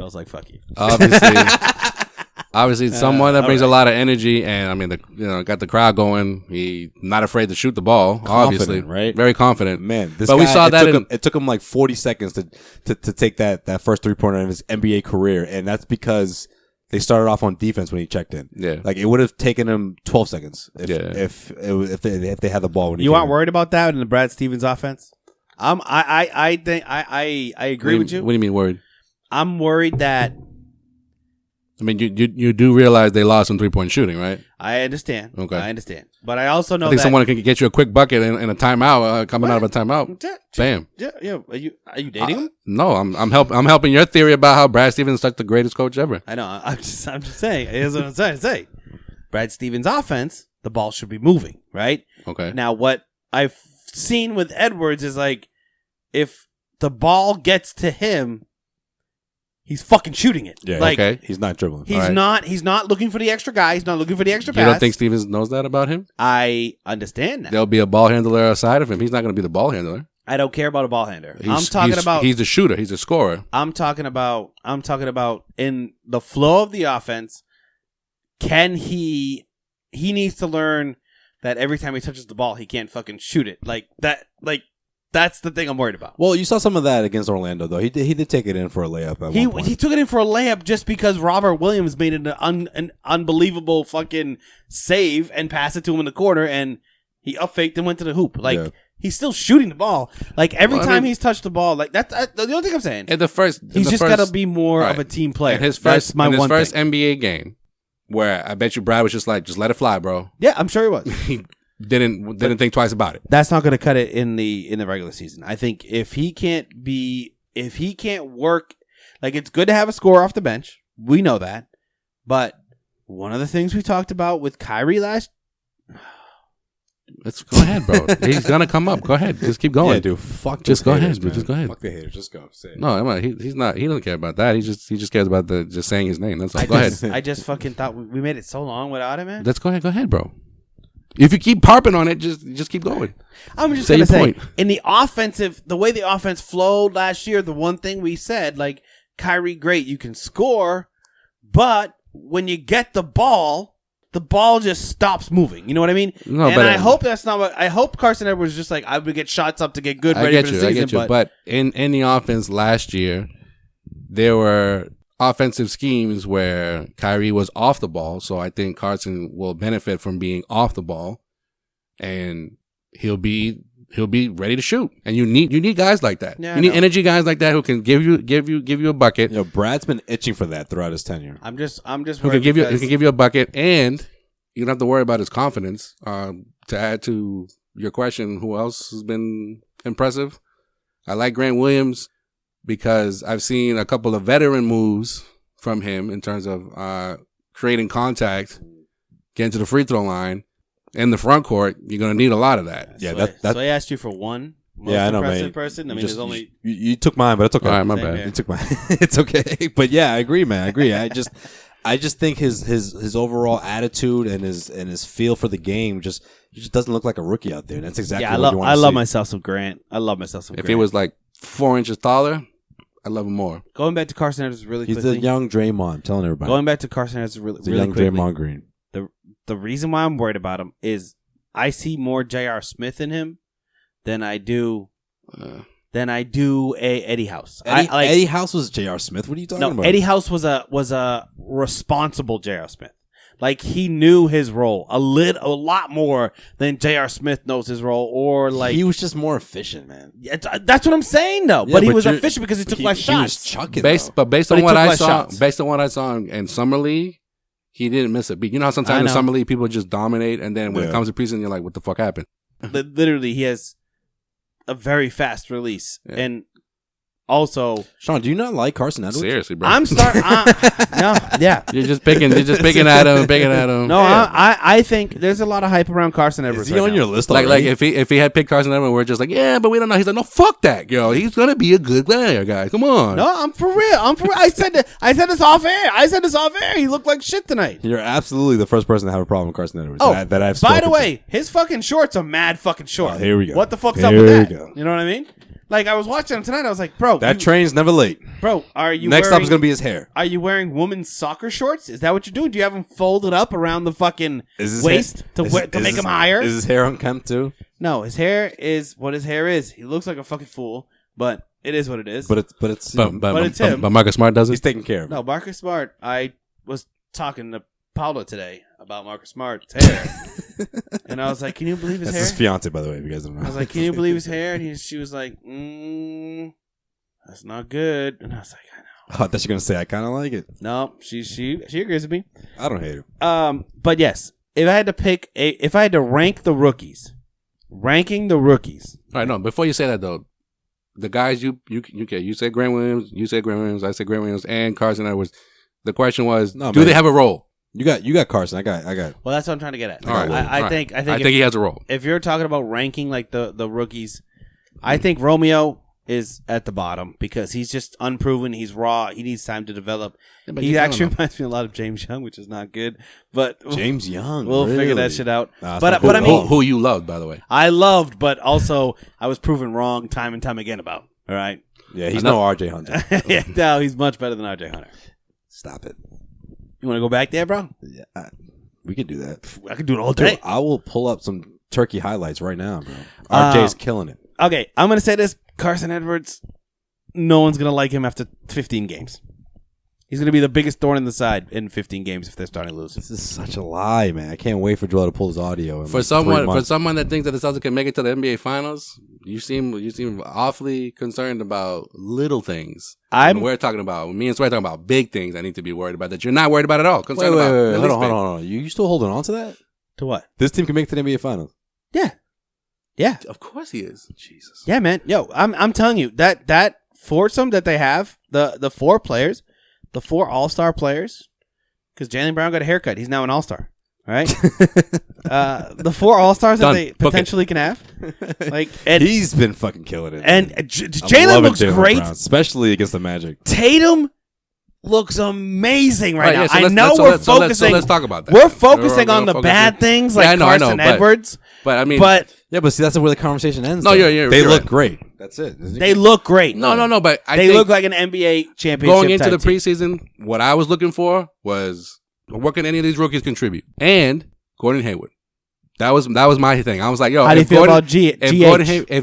Speaker 3: was like, fuck you.
Speaker 4: Obviously, someone that brings a lot of energy, and I mean, got the crowd going. He not afraid to shoot the ball. Obviously,
Speaker 2: right?
Speaker 4: Very confident,
Speaker 2: man. This
Speaker 4: but
Speaker 2: guy,
Speaker 4: we saw that
Speaker 2: it took him like 40 seconds to take that first 3-pointer in his NBA career, and that's because they started off on defense when he checked in.
Speaker 4: Yeah,
Speaker 2: like it would have taken him 12 seconds if they had the ball. When
Speaker 3: you aren't worried about that in the Brad Stevens offense? I think I agree with you.
Speaker 4: What do you mean worried?
Speaker 3: I'm worried that.
Speaker 4: I mean, you do realize they lost some 3-point shooting, right?
Speaker 3: I understand.
Speaker 4: Okay,
Speaker 3: I understand. But I also know
Speaker 4: I think
Speaker 3: that
Speaker 4: someone can get you a quick bucket in a timeout, coming out of a timeout. Bam.
Speaker 3: Yeah. Are you dating him?
Speaker 4: No, I'm helping your theory about how Brad Stevens is like the greatest coach ever.
Speaker 3: I know. I'm just saying. Here's what I'm trying to say. Brad Stevens' offense, the ball should be moving, right?
Speaker 4: Okay.
Speaker 3: Now, what I've seen with Edwards is like, if the ball gets to him, he's fucking shooting it.
Speaker 2: Yeah,
Speaker 3: like,
Speaker 2: okay. He's not dribbling.
Speaker 3: He's not looking for the extra guy. He's not looking for the extra pass.
Speaker 4: You don't think Stevens knows that about him?
Speaker 3: I understand that.
Speaker 4: There'll be a ball handler outside of him. He's not going to be the ball handler.
Speaker 3: I don't care about a ball handler.
Speaker 4: He's the shooter. He's the scorer.
Speaker 3: I'm talking about in the flow of the offense. Can he needs to learn that every time he touches the ball, he can't fucking shoot it. Like that. Like that's the thing I'm worried about.
Speaker 2: Well, you saw some of that against Orlando, though. He did take it in for a layup. At one point.
Speaker 3: He took it in for a layup just because Robert Williams made an unbelievable fucking save and passed it to him in the corner, and he up faked and went to the hoop. Like he's still shooting the ball. Like every time he's touched the ball, like that's the only thing I'm saying. He's just got to be more of a team player.
Speaker 4: In his first NBA game, where I bet you Brad was just like, just let it fly, bro.
Speaker 3: Yeah, I'm sure he was.
Speaker 4: He didn't think twice about it.
Speaker 3: That's not going to cut it in the regular season. I think if he can't work, like it's good to have a scorer off the bench. We know that. But one of the things we talked about with Kyrie
Speaker 4: Let's go ahead, bro. He's gonna come up. Go ahead. Just keep going.
Speaker 2: Yeah, dude. Fuck.
Speaker 4: Just go
Speaker 2: haters,
Speaker 4: ahead, dude. Just go ahead.
Speaker 2: Fuck the haters. Just go. Say it.
Speaker 4: No, he's not. He doesn't care about that. He just cares about just saying his name. That's all. Go ahead.
Speaker 3: I just fucking thought we made it so long without him, man.
Speaker 4: Let's go ahead. Go ahead, bro. If you keep harping on it, just keep going.
Speaker 3: I'm just gonna say, in the way the offense flowed last year, the one thing we said, like Kyrie, great, you can score, but when you get the ball just stops moving. You know what I mean?
Speaker 4: No,
Speaker 3: and I hope that's not what. I hope Carson Edwards just like I would get shots up to get good ready for the season. I get you.
Speaker 4: But in the offense last year, there were offensive schemes where Kyrie was off the ball, so I think Carson will benefit from being off the ball. and he'll be ready to shoot. And you need guys like that.
Speaker 3: Yeah,
Speaker 4: you need energy guys like that who can give you a bucket.
Speaker 2: You know, Brad's been itching for that throughout his tenure.
Speaker 3: I'm just
Speaker 4: Who can give you a bucket, and you don't have to worry about his confidence. To add to your question, who else has been impressive? I like Grant Williams because I've seen a couple of veteran moves from him in terms of creating contact, getting to the free throw line. In the front court, you're going to need a lot of that.
Speaker 2: Yeah,
Speaker 3: so I asked you for one most
Speaker 2: I know,
Speaker 3: impressive
Speaker 2: man.
Speaker 3: person. I mean,
Speaker 2: Just,
Speaker 3: there's only...
Speaker 2: You took mine, but it's okay.
Speaker 4: All right, my
Speaker 3: Same
Speaker 4: bad.
Speaker 3: here.
Speaker 2: You took mine. It's okay. But yeah, I agree, man. I agree. I just think his overall attitude and his feel for the game he just doesn't look like a rookie out there. And that's exactly what you want to see.
Speaker 3: I love myself some Grant.
Speaker 4: If he was like 4 inches taller, I'd love him more.
Speaker 3: Going back to Carson Edwards really
Speaker 2: He's
Speaker 3: quickly.
Speaker 2: the young Draymond. I'm telling everybody.
Speaker 3: Going back to Carson Edwards really,
Speaker 2: He's a
Speaker 3: really
Speaker 2: young
Speaker 3: quickly.
Speaker 2: Draymond Green.
Speaker 3: The reason why I'm worried about him is I see more J.R. Smith in him than I do Eddie House.
Speaker 2: Eddie House was J.R. Smith. What are you talking about?
Speaker 3: Eddie House was a responsible J.R. Smith. Like, he knew his role a lot more than J.R. Smith knows his role, or like
Speaker 2: he was just more efficient, man.
Speaker 3: That's what I'm saying, though.
Speaker 2: Yeah,
Speaker 3: but he
Speaker 2: but
Speaker 3: was
Speaker 2: you're-
Speaker 3: efficient because he took less
Speaker 2: He was
Speaker 3: shots.
Speaker 2: chucking.
Speaker 4: Based
Speaker 2: though.
Speaker 4: on
Speaker 3: But he
Speaker 4: what
Speaker 3: took
Speaker 4: I
Speaker 3: less
Speaker 4: saw,
Speaker 3: shots.
Speaker 4: based on what I saw in summer league, he didn't miss a beat. You know how sometimes
Speaker 3: I
Speaker 4: in
Speaker 3: know.
Speaker 4: summer league people just dominate, and then when
Speaker 2: Yeah.
Speaker 4: it comes to preseason, you're like, what the fuck happened?
Speaker 3: Literally, he has a very fast release,
Speaker 4: Yeah.
Speaker 3: and also
Speaker 2: Sean, do you not like Carson Edwards?
Speaker 4: Seriously, bro.
Speaker 3: I'm starting. No, yeah.
Speaker 4: You're just picking at him.
Speaker 3: No, I think there's a lot of hype around Carson Edwards.
Speaker 2: Is he
Speaker 3: right
Speaker 2: on
Speaker 3: now.
Speaker 2: your list
Speaker 4: Like
Speaker 2: already?
Speaker 4: if he had picked Carson Edwards, we're just like, yeah, but we don't know. He's like, no, fuck that, yo. He's gonna be a good player, guys. Come on.
Speaker 3: No, I'm for real. I said this off air. He looked like shit tonight.
Speaker 2: You're absolutely the first person to have a problem with Carson Edwards.
Speaker 3: Oh,
Speaker 2: that I've
Speaker 3: by
Speaker 2: spoken
Speaker 3: the
Speaker 2: to.
Speaker 3: way, his fucking shorts are mad fucking short.
Speaker 2: Oh, here we go.
Speaker 3: What the fuck's
Speaker 2: Here
Speaker 3: up with
Speaker 2: we
Speaker 3: that?
Speaker 2: go.
Speaker 3: You know what I mean? Like, I was watching him tonight. I was like, bro,
Speaker 2: That train's never late.
Speaker 3: bro, are you
Speaker 2: Next
Speaker 3: wearing,
Speaker 2: up is gonna be his hair.
Speaker 3: Are you wearing women's soccer shorts? Is that what you do? Do you have them folded up around the fucking
Speaker 2: Is his
Speaker 3: waist
Speaker 2: hair,
Speaker 3: to make him higher?
Speaker 2: Is his hair unkempt too?
Speaker 3: No, his hair is what his hair is. He looks like a fucking fool, but it is what it is.
Speaker 2: But it's
Speaker 4: But
Speaker 3: it's him.
Speaker 4: But Marcus Smart does
Speaker 2: he's
Speaker 4: it.
Speaker 2: taking care of it.
Speaker 3: No, Marcus Smart. I was talking to Paula today about Marcus Smart's hair, and I was like, "Can you believe his
Speaker 2: That's
Speaker 3: hair?"
Speaker 2: his fiance, by the way. If you guys don't know.
Speaker 3: I was like, "Can you believe his hair?" And she was like, "That's not good." And I was like, "I know."
Speaker 2: I thought you were gonna say I kind of like it.
Speaker 3: No, she agrees with me.
Speaker 2: I don't hate it.
Speaker 3: But yes, if I had to rank the rookies, ranking the rookies.
Speaker 4: All right, no. Before you say that though, the guys you said Grant Williams, I said Grant Williams, and Carson Edwards. The question was,
Speaker 2: No,
Speaker 4: do
Speaker 2: man.
Speaker 4: they have a role?
Speaker 2: You got Carson. I got.
Speaker 3: Well, that's what I'm trying to get at.
Speaker 4: All right,
Speaker 3: I think
Speaker 4: he has a role.
Speaker 3: if you're talking about ranking like the rookies, I think Romeo is at the bottom because he's just unproven. He's raw. He needs time to develop.
Speaker 4: Yeah, but
Speaker 3: He
Speaker 4: you
Speaker 3: actually
Speaker 4: don't know.
Speaker 3: reminds me a lot of James Young, which is not good. But
Speaker 2: James Young.
Speaker 3: we'll figure
Speaker 2: really?
Speaker 3: that shit out.
Speaker 2: Nah, it's
Speaker 3: but
Speaker 2: not
Speaker 3: but I
Speaker 2: cool.
Speaker 3: mean,
Speaker 4: Who you loved, by the way.
Speaker 3: I loved, but also I was proven wrong time and time again about. All right.
Speaker 2: Yeah, he's no RJ Hunter.
Speaker 3: Yeah, no, he's much better than RJ Hunter.
Speaker 2: Stop it.
Speaker 3: You want to go back there, bro?
Speaker 2: Yeah, we could do that.
Speaker 3: I could do it all
Speaker 2: Dude,
Speaker 3: day.
Speaker 2: I will pull up some turkey highlights right now, bro. RJ's killing it.
Speaker 3: Okay, I'm gonna say this: Carson Edwards. No one's gonna like him after 15 games. He's gonna be the biggest thorn in the side in 15 games if they're starting to lose.
Speaker 2: This is such a lie, man. I can't wait for Joel to pull his audio. In
Speaker 4: For
Speaker 2: like 3
Speaker 4: someone
Speaker 2: months.
Speaker 4: that thinks that the Celtics can make it to the NBA Finals, you seem awfully concerned about little things. We're talking about me and Sway talking about big things I need to be worried about that you're not worried about at all. Concerned
Speaker 2: Wait,
Speaker 4: about.
Speaker 2: wait,
Speaker 4: At
Speaker 2: hold
Speaker 4: least
Speaker 2: on,
Speaker 4: big.
Speaker 2: hold on. You still holding on to that?
Speaker 3: To what?
Speaker 2: This team can make it to the NBA Finals.
Speaker 3: Yeah, yeah,
Speaker 4: Of course he is.
Speaker 2: Jesus.
Speaker 3: yeah, man. Yo, I'm telling you that foursome that they have, the 4 players, the 4 All-Star players, because Jaylen Brown got a haircut. He's now an All-Star. All right. The 4 All-Stars that
Speaker 4: Done.
Speaker 3: they
Speaker 4: Book it.
Speaker 3: potentially can have, like, and
Speaker 2: He's been fucking killing it.
Speaker 3: and
Speaker 2: man. I'm
Speaker 3: Jalen
Speaker 2: loving
Speaker 3: looks
Speaker 2: Jaylen
Speaker 3: great.
Speaker 2: Brown, especially against the Magic.
Speaker 3: Tatum looks amazing right now.
Speaker 4: yeah, so
Speaker 3: I
Speaker 4: let's-
Speaker 3: know
Speaker 4: so
Speaker 3: we're
Speaker 4: let's- so let's-
Speaker 3: focusing.
Speaker 4: so let's talk about that.
Speaker 3: We're
Speaker 4: We're
Speaker 3: focusing on the
Speaker 4: focusing-
Speaker 3: bad things
Speaker 4: Yeah,
Speaker 3: like
Speaker 4: I know,
Speaker 3: Carson
Speaker 4: but-
Speaker 3: Edwards,
Speaker 4: But I mean,
Speaker 3: but
Speaker 2: Yeah, but see, that's where the conversation ends.
Speaker 4: No,
Speaker 2: though.
Speaker 4: you're
Speaker 2: They look
Speaker 4: right.
Speaker 2: great. That's it. Isn't
Speaker 3: they
Speaker 2: it?
Speaker 3: look great.
Speaker 4: no. But I
Speaker 3: They
Speaker 4: think
Speaker 3: look like an NBA championship.
Speaker 4: going into the
Speaker 3: type team.
Speaker 4: preseason, what I was looking for was what can any of these rookies contribute? And Gordon Hayward. That was my thing. I was like, yo,
Speaker 3: How do you
Speaker 4: if
Speaker 3: feel
Speaker 4: Gordon,
Speaker 3: about GH?
Speaker 4: if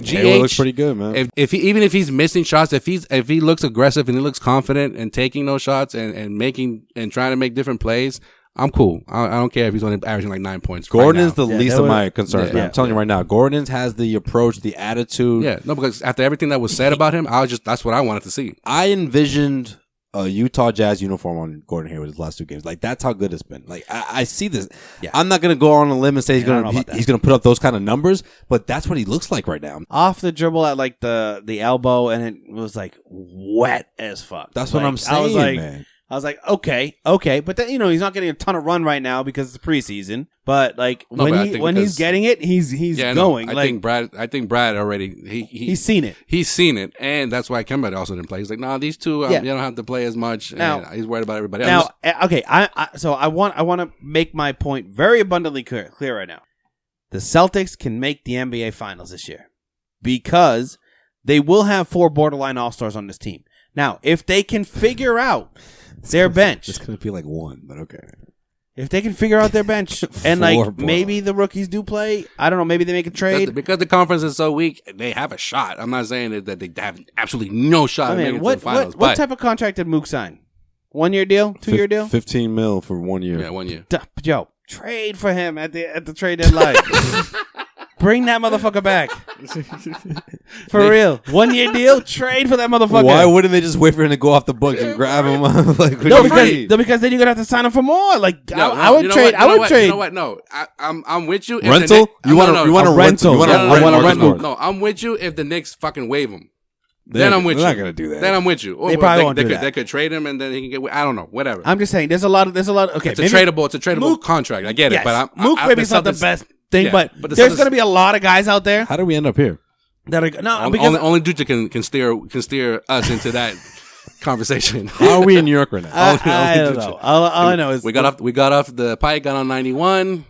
Speaker 2: Hayward looks
Speaker 4: GH,
Speaker 2: pretty good, man.
Speaker 4: if he, even if he's missing shots, if he looks aggressive and he looks confident and taking those shots and making and trying to make different plays, I'm cool. I don't care if he's only averaging like 9 points.
Speaker 2: Gordon is
Speaker 4: right now.
Speaker 2: the least of my concerns,
Speaker 4: Yeah,
Speaker 2: man.
Speaker 4: yeah.
Speaker 2: I'm telling you right now. Gordon has the approach, the attitude.
Speaker 4: Yeah, no, because after everything that was said about him, that's what I wanted to see.
Speaker 2: I envisioned a Utah Jazz uniform on Gordon Hayward his last 2 games. Like, that's how good it's been. Like, I see this.
Speaker 3: Yeah.
Speaker 2: I'm not going to go on a limb and say he's
Speaker 3: I don't know
Speaker 2: going
Speaker 3: about that.
Speaker 2: he's going to put up those kind of numbers, but that's what he looks like right now.
Speaker 3: Off the dribble at like the elbow, and it was like wet as fuck.
Speaker 2: That's what I'm saying, man.
Speaker 3: I was like, okay, but then he's not getting a ton of run right now because it's preseason. But like when he's getting it, he's going.
Speaker 4: I think Brad already
Speaker 3: he's seen it.
Speaker 4: He's seen it, and that's why Kemba also didn't play. He's like, no, these two you don't have to play as much.
Speaker 3: Now,
Speaker 4: and he's worried about everybody
Speaker 3: now,
Speaker 4: else.
Speaker 3: okay, I want to make my point very abundantly clear right now. The Celtics can make the NBA Finals this year because they will have 4 borderline All-Stars on this team. Now, if they can figure out their bench,
Speaker 2: It's going to be like 1, but okay.
Speaker 3: if they can figure out their bench and like maybe the rookies do play, I don't know, maybe they make a trade.
Speaker 4: Because the conference is so weak, they have a shot. I'm not saying that they have absolutely no shot of making it to the finals.
Speaker 3: What type of contract did Mook sign? 1 year deal? 2 year deal?
Speaker 2: $15 million for 1 year.
Speaker 4: Yeah, 1 year.
Speaker 3: Yo, trade for him at the trade deadline. Bring that motherfucker back. For real. 1 year deal, trade for that motherfucker.
Speaker 2: Why wouldn't they just wait for him to go off the books and grab him? Like,
Speaker 3: because then you're gonna have to sign him for more. Like I would trade.
Speaker 4: You know what? No, I'm with you.
Speaker 2: Rental? You want a rental? You want a rental?
Speaker 4: No, I'm with you if the Knicks fucking waive him. Then I'm with you.
Speaker 2: They're not gonna do that.
Speaker 4: Then I'm with you.
Speaker 3: They probably won't do that.
Speaker 4: They could trade him and then he can get. I don't know. Whatever.
Speaker 3: I'm just saying. There's a lot. Okay,
Speaker 4: it's a tradable contract. I get it. But
Speaker 3: Mook maybe not the best thing, but there's going to be a lot of guys out there.
Speaker 2: How do we end up here?
Speaker 3: That are
Speaker 4: only Ducha can steer us into that conversation.
Speaker 2: How are we in New York right now?
Speaker 3: I don't know. All I know is
Speaker 4: we got off the pike, got on 91.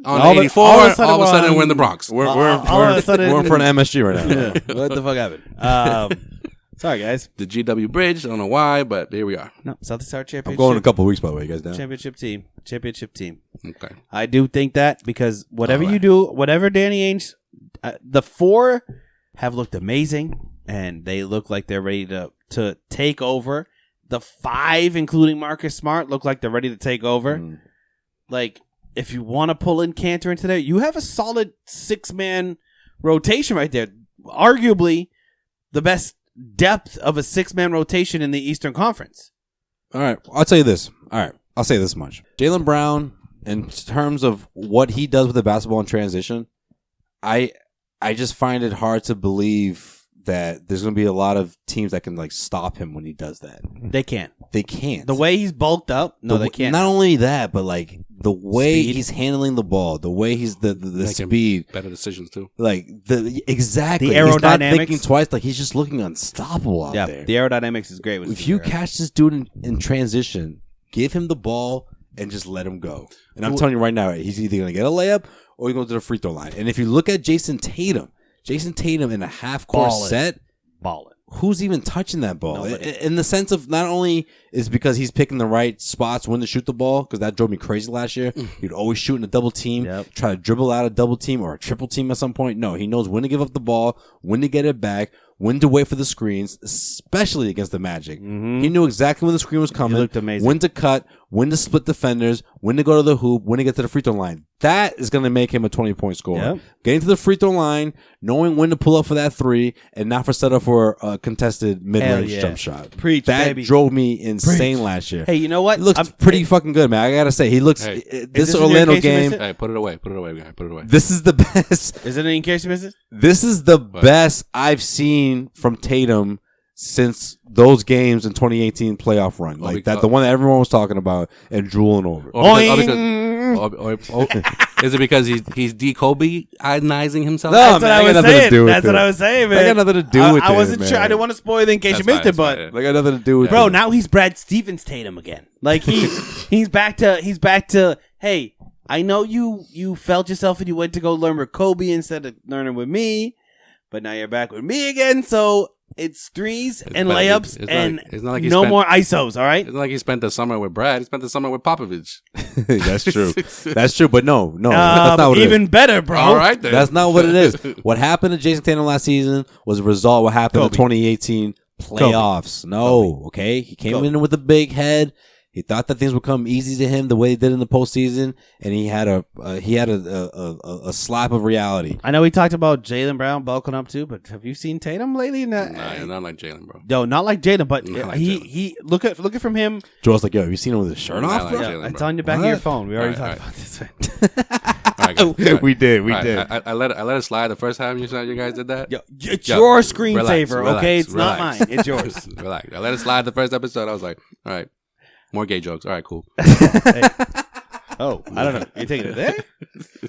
Speaker 4: On
Speaker 3: all
Speaker 4: 84, all of a sudden we're in the Bronx.
Speaker 2: We're in front of MSG right now.
Speaker 3: What the fuck happened? Sorry, guys.
Speaker 4: The GW Bridge. I don't know why, but here we are.
Speaker 3: No, Celtics are championship.
Speaker 2: I'm going in a couple of weeks, by the way, you guys. Down.
Speaker 3: Championship team.
Speaker 4: Okay.
Speaker 3: I do think that because whatever you do, whatever Danny Ainge, the 4 have looked amazing, and they look like they're ready to take over. The 5, including Marcus Smart, look like they're ready to take over. Like, if you want to pull in Cantor into there, you have a solid 6-man rotation right there. Arguably, the best depth of a 6-man rotation in the Eastern Conference.
Speaker 2: All right. I'll tell you this. All right. I'll say this much. Jaylen Brown, in terms of what he does with the basketball in transition, I just find it hard to believe that there's going to be a lot of teams that can like stop him when he does that.
Speaker 3: They can't.
Speaker 2: They can't.
Speaker 3: The way he's bulked up, they can't.
Speaker 2: Not only that, but like the way he's handling the ball, the way he's the speed,
Speaker 4: better decisions too.
Speaker 2: Like exactly
Speaker 3: the aerodynamics.
Speaker 2: He's not thinking twice. Like he's just looking unstoppable out there.
Speaker 3: The aerodynamics is great.
Speaker 2: If you catch this dude in transition, give him the ball and just let him go. And I'm telling you right now, he's either going to get a layup or he's going to the free throw line. And if you look at Jason Tatum in a half-court set,
Speaker 3: balling.
Speaker 2: Who's even touching that ball? In the sense of not only is because he's picking the right spots when to shoot the ball, because that drove me crazy last year. He'd always shoot in a double team, try to dribble out a double team or a triple team at some point. No, he knows when to give up the ball, when to get it back, when to wait for the screens, especially against the Magic. He knew exactly when the screen was coming,
Speaker 3: he looked amazing.
Speaker 2: When to cut, when to split defenders, when to go to the hoop, when to get to the free throw line. That is going to make him a 20-point scorer. Getting to the free throw line, knowing when to pull up for that 3, and not for set up for a contested mid-range jump shot.
Speaker 3: Preach,
Speaker 2: that
Speaker 3: baby.
Speaker 2: drove me insane last year.
Speaker 3: Hey, you know what?
Speaker 2: He looks pretty fucking good, man. I got to say, he looks... this Orlando game...
Speaker 4: Hey, put it away. Put it away.
Speaker 2: This is the best...
Speaker 3: Is it in case you miss it?
Speaker 2: This is the best I've seen from Tatum since those games in 2018 playoff run. The one that everyone was talking about and drooling over.
Speaker 4: Is it because he's de-Kobe-izing himself?
Speaker 2: No,
Speaker 3: That's what I was saying. That's what I was saying, man.
Speaker 2: That got nothing to do with it.
Speaker 3: I wasn't sure. I didn't want to spoil it in case you missed it, but
Speaker 2: that got nothing to do with it.
Speaker 3: Bro, now he's Brad Stevens Tatum again. Like he's back to hey, I know you felt yourself and you went to go learn with Kobe instead of learning with me, but now you're back with me again, so it's threes and layups no more ISOs, all right?
Speaker 4: It's not like he spent the summer with Brad. He spent the summer with Popovich.
Speaker 2: That's true. That's true, but no. That's not what it is.
Speaker 3: Even better, bro.
Speaker 4: All right, then.
Speaker 2: That's not what it is. What happened to Jason Tatum last season was a result of what happened in the 2018 playoffs. No, okay? He came in with a big head. He thought that things would come easy to him the way they did in the postseason, and he had a slap of reality.
Speaker 3: I know we talked about Jaylen Brown bulking up too, but have you seen Tatum lately?
Speaker 4: Nah, not like Jaylen, bro.
Speaker 3: No, not like Jaylen, but
Speaker 4: Not like
Speaker 3: he look at from him.
Speaker 2: Joel's like, yo, have you seen him with his shirt
Speaker 4: Not
Speaker 2: off?
Speaker 4: like
Speaker 2: Bro?
Speaker 4: Jaylen,
Speaker 3: It's
Speaker 4: bro.
Speaker 3: on the back of your phone. We already talked about this.
Speaker 4: All right, guys.
Speaker 2: We did.
Speaker 4: All right, I let it slide the first time you guys did that.
Speaker 3: Yo, it's your screensaver,
Speaker 4: relax,
Speaker 3: okay? It's not
Speaker 4: relax.
Speaker 3: mine. It's yours.
Speaker 4: Relax. I let it slide the first episode. I was like, all right, more gay jokes. All right, cool.
Speaker 3: Hey. Oh, I don't know. You're taking it there?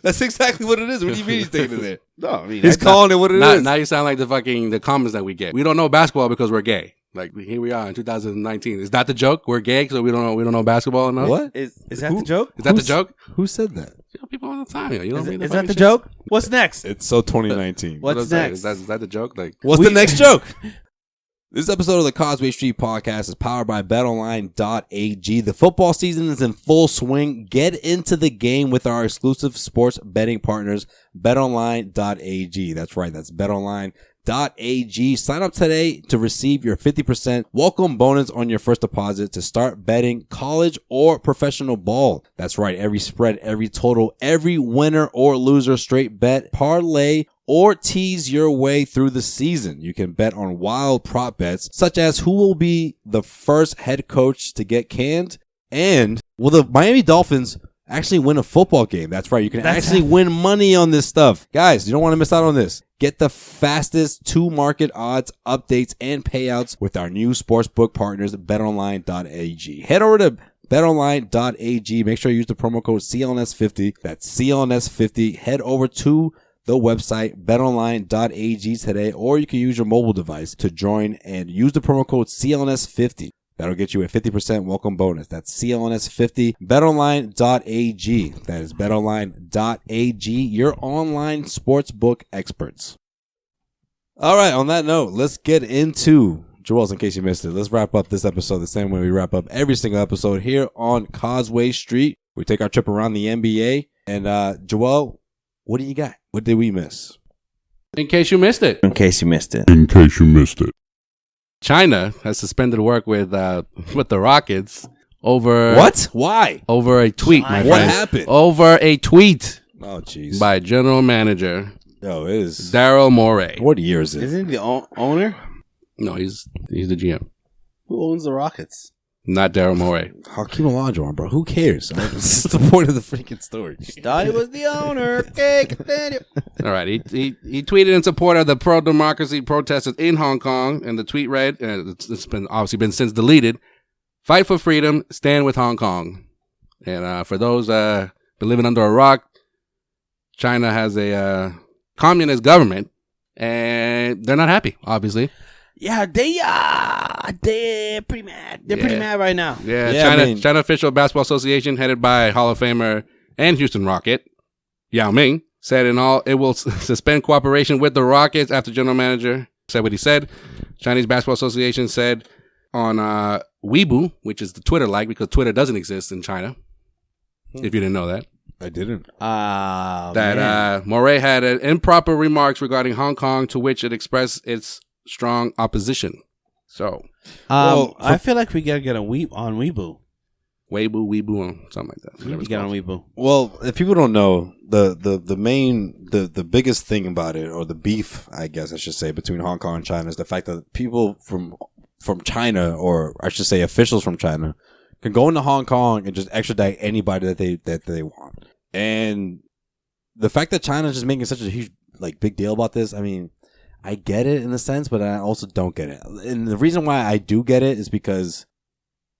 Speaker 2: That's exactly what it is. What do you mean he's taking it there?
Speaker 3: No, I mean
Speaker 2: He's calling it what it is.
Speaker 4: Now you sound like the comments that we get. We don't know basketball because we're gay. Like here we are in 2019. Is that the joke? We're gay, so we don't know basketball enough.
Speaker 2: What?
Speaker 3: Is that the joke?
Speaker 4: Is that the joke?
Speaker 2: Who said that?
Speaker 4: You know, people all the time. You don't
Speaker 3: Is that the joke? What's next?
Speaker 2: It's so 2019.
Speaker 3: What's next?
Speaker 4: Is that the joke? Like,
Speaker 2: What's the next joke? This episode of the Causeway Street Podcast is powered by BetOnline.ag. The football season is in full swing. Get into the game with our exclusive sports betting partners, BetOnline.ag. That's right. That's BetOnline.ag. Sign up today to receive your 50% welcome bonus on your first deposit to start betting college or professional ball. That's right. Every spread, every total, every winner or loser, straight bet, parlay, or tease your way through the season. You can bet on wild prop bets such as who will be the first head coach to get canned and will the Miami Dolphins actually win a football game. That's right. You can actually win money on this stuff. Guys, you don't want to miss out on this. Get the fastest to market odds, updates, and payouts with our new sportsbook partners, betonline.ag. Head over to betonline.ag. Make sure you use the promo code CLNS50. That's CLNS50. Head over to the website betonline.ag today, or you can use your mobile device to join and use the promo code CLNS50. That'll get you a 50% welcome bonus. That's CLNS50. BetOnline.ag. That is BetOnline.ag, your online sportsbook experts. All right, on that note, let's get into Joel's, in case you missed it. Let's wrap up this episode the same way we wrap up every single episode here on Causeway Street. We take our trip around the NBA. And Joel, what do you got? What did we miss?
Speaker 4: in case you missed it, China has suspended work with the Rockets over
Speaker 2: What? Why?
Speaker 4: over a tweet. My
Speaker 2: What
Speaker 4: friend.
Speaker 2: happened?
Speaker 4: Over a tweet
Speaker 2: Oh, jeez.
Speaker 4: by general manager
Speaker 2: Yo, it is.
Speaker 4: Daryl Morey.
Speaker 2: What year is it?
Speaker 3: Isn't he the owner?
Speaker 4: No, he's the GM,
Speaker 3: Who owns the Rockets?
Speaker 4: not Daryl Morey.
Speaker 2: Hakeem Olajuwon, bro. Who cares? This is the point of the freaking story.
Speaker 3: Thought he was the owner. Okay, continue.
Speaker 4: All right, he tweeted in support of the pro-democracy protesters in Hong Kong, and the tweet read, and it's been obviously been since deleted: "Fight for freedom, stand with Hong Kong." And for those been living under a rock, China has a communist government, and they're not happy, obviously.
Speaker 3: Yeah, they're pretty mad. They're pretty mad right now.
Speaker 4: Yeah, China Official Basketball Association, headed by Hall of Famer and Houston Rocket Yao Ming, said in all it will suspend cooperation with the Rockets after general manager said what he said. Chinese Basketball Association said on Weibo, which is the Twitter like, because Twitter doesn't exist in China, if you didn't know that.
Speaker 2: I didn't.
Speaker 4: That Morey had improper remarks regarding Hong Kong, to which it expressed its strong opposition. So,
Speaker 3: I feel like we gotta get on Weibo.
Speaker 4: Weibo, something like that.
Speaker 3: We need to get on Weibo.
Speaker 2: Well, if people don't know, the biggest thing about it, or the beef, I guess I should say, between Hong Kong and China is the fact that people from China, or I should say officials from China, can go into Hong Kong and just extradite anybody that they want. And the fact that China's just making such a huge, big deal about this, I mean, I get it in a sense, but I also don't get it. And the reason why I do get it is because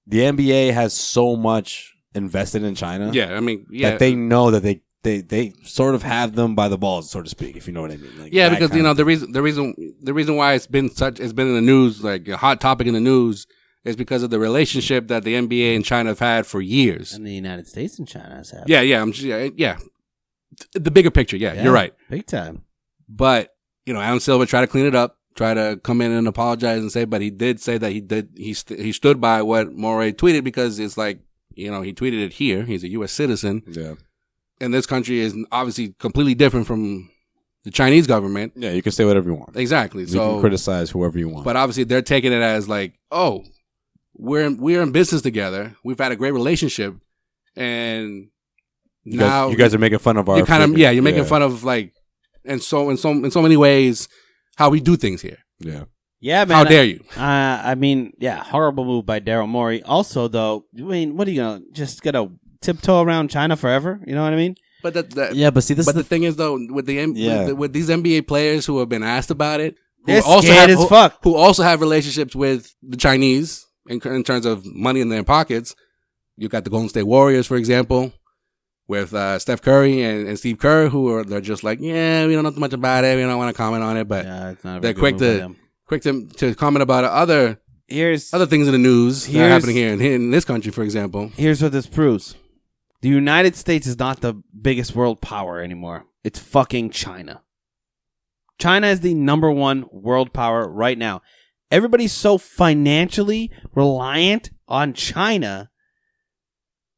Speaker 2: the NBA has so much invested in China.
Speaker 4: Yeah, I mean,
Speaker 2: that they know that they sort of have them by the balls, so to speak, if you know what I mean.
Speaker 4: Because the reason why it's been in the news, like a hot topic in the news, is because of the relationship that the NBA and China have had for years.
Speaker 3: And the United States and China has had.
Speaker 4: Yeah. The bigger picture, you're right.
Speaker 3: Big time.
Speaker 4: But, Adam Silver tried to clean it up, tried to come in and apologize and say, but he did say that he stood by what Morey tweeted, because it's like, he tweeted it here. He's a U.S. citizen.
Speaker 2: Yeah.
Speaker 4: And this country is obviously completely different from the Chinese government.
Speaker 2: Yeah, you can say whatever you want.
Speaker 4: Exactly.
Speaker 2: You can criticize whoever you want.
Speaker 4: But obviously they're taking it as like, oh, we're in business together. We've had a great relationship, and
Speaker 2: You
Speaker 4: now
Speaker 2: guys are making fun of our.
Speaker 4: you're kind of you're making fun of like, and so in so many ways how we do things here.
Speaker 2: Yeah.
Speaker 3: Yeah, man.
Speaker 4: How dare you?
Speaker 3: I mean, yeah, horrible move by Daryl Morey. Also, though, I mean, what are you gonna tiptoe around China forever? You know what I mean?
Speaker 4: But
Speaker 2: But see,
Speaker 4: the thing is though, with with these NBA players who have been asked about it,
Speaker 3: They're scared as fuck.
Speaker 4: who also have relationships with the Chinese in terms of money in their pockets. You got the Golden State Warriors, for example, with Steph Curry and Steve Kerr, they're just like, yeah, we don't know much about it, we don't want to comment on it, but
Speaker 3: It's not a
Speaker 4: they're
Speaker 3: very good move by them.
Speaker 4: quick to comment about other things in the news that are happening here in this country, for example.
Speaker 3: Here's what this proves. The United States is not the biggest world power anymore. It's fucking China. China is the number one world power right now. Everybody's so financially reliant on China,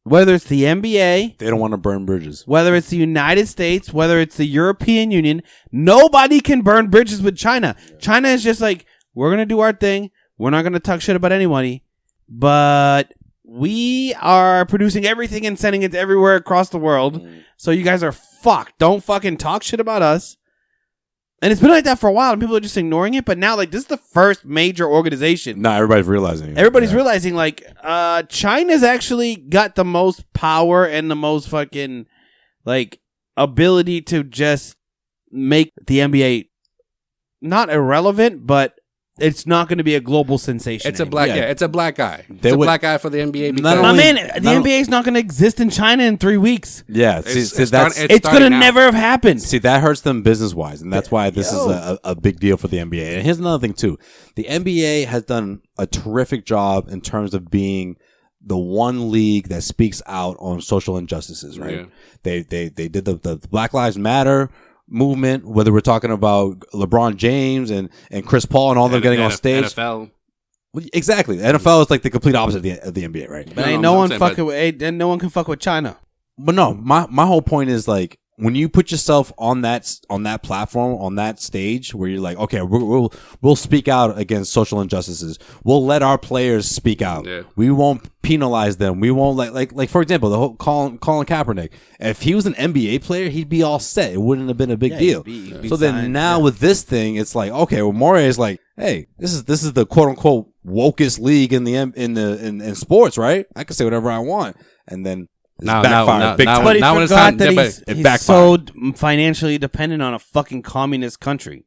Speaker 3: whether it's the NBA,
Speaker 2: They don't want to burn bridges.
Speaker 3: whether it's the United States, whether it's the European Union, nobody can burn bridges with China. China is just like, we're going to do our thing. We're not going to talk shit about anybody, but we are producing everything and sending it everywhere across the world. So you guys are fucked. Don't fucking talk shit about us. And it's been like that for a while, and people are just ignoring it. But now, like, this is the first major organization.
Speaker 2: No, everybody's realizing it.
Speaker 3: Everybody's realizing, like, China's actually got the most power and the most fucking, like, ability to just make the NBA not irrelevant, but it's not going to be a global sensation.
Speaker 4: It's a black,
Speaker 2: Yeah.
Speaker 4: it's a black guy.
Speaker 2: They
Speaker 4: It's a
Speaker 2: would-
Speaker 4: black guy for the NBA.
Speaker 2: Not
Speaker 4: Because
Speaker 3: My
Speaker 2: only-
Speaker 3: man, the NBA is not going to exist in China in 3 weeks.
Speaker 2: Yeah,
Speaker 4: It's
Speaker 2: see,
Speaker 4: starting
Speaker 3: It's going to
Speaker 4: now.
Speaker 3: never have happened.
Speaker 2: See, that hurts them business wise, and that's why this is a big deal for the NBA. And here's another thing too: the NBA has done a terrific job in terms of being the one league that speaks out on social injustices. Right?
Speaker 4: Yeah.
Speaker 2: They did the Black Lives Matter movement. Whether we're talking about LeBron James and Chris Paul and all them getting on stage.
Speaker 4: NFL.
Speaker 2: Well, exactly, the NFL is like the complete opposite of the NBA, right?
Speaker 3: But ain't no one can fuck with China.
Speaker 2: But no, my whole point is like when you put yourself on that platform, on that stage where you're like, okay, we'll speak out against social injustices. We'll let our players speak out.
Speaker 4: Yeah.
Speaker 2: We won't penalize them. We won't like for example, the whole Colin Kaepernick. If he was an NBA player, he'd be all set. It wouldn't have been a big deal.
Speaker 3: he'd be
Speaker 2: So then
Speaker 3: signed,
Speaker 2: now with this thing, it's like, okay, well, Morey is like, hey, this is the quote unquote wokest league in sports, right? I can say whatever I want, and then.
Speaker 4: Now,
Speaker 2: backfired big time.
Speaker 3: But he
Speaker 4: Now when it's
Speaker 3: forgot
Speaker 4: time-
Speaker 3: that
Speaker 4: yeah,
Speaker 3: he's
Speaker 2: but it
Speaker 3: so
Speaker 2: backfired.
Speaker 3: financially dependent on a fucking communist country.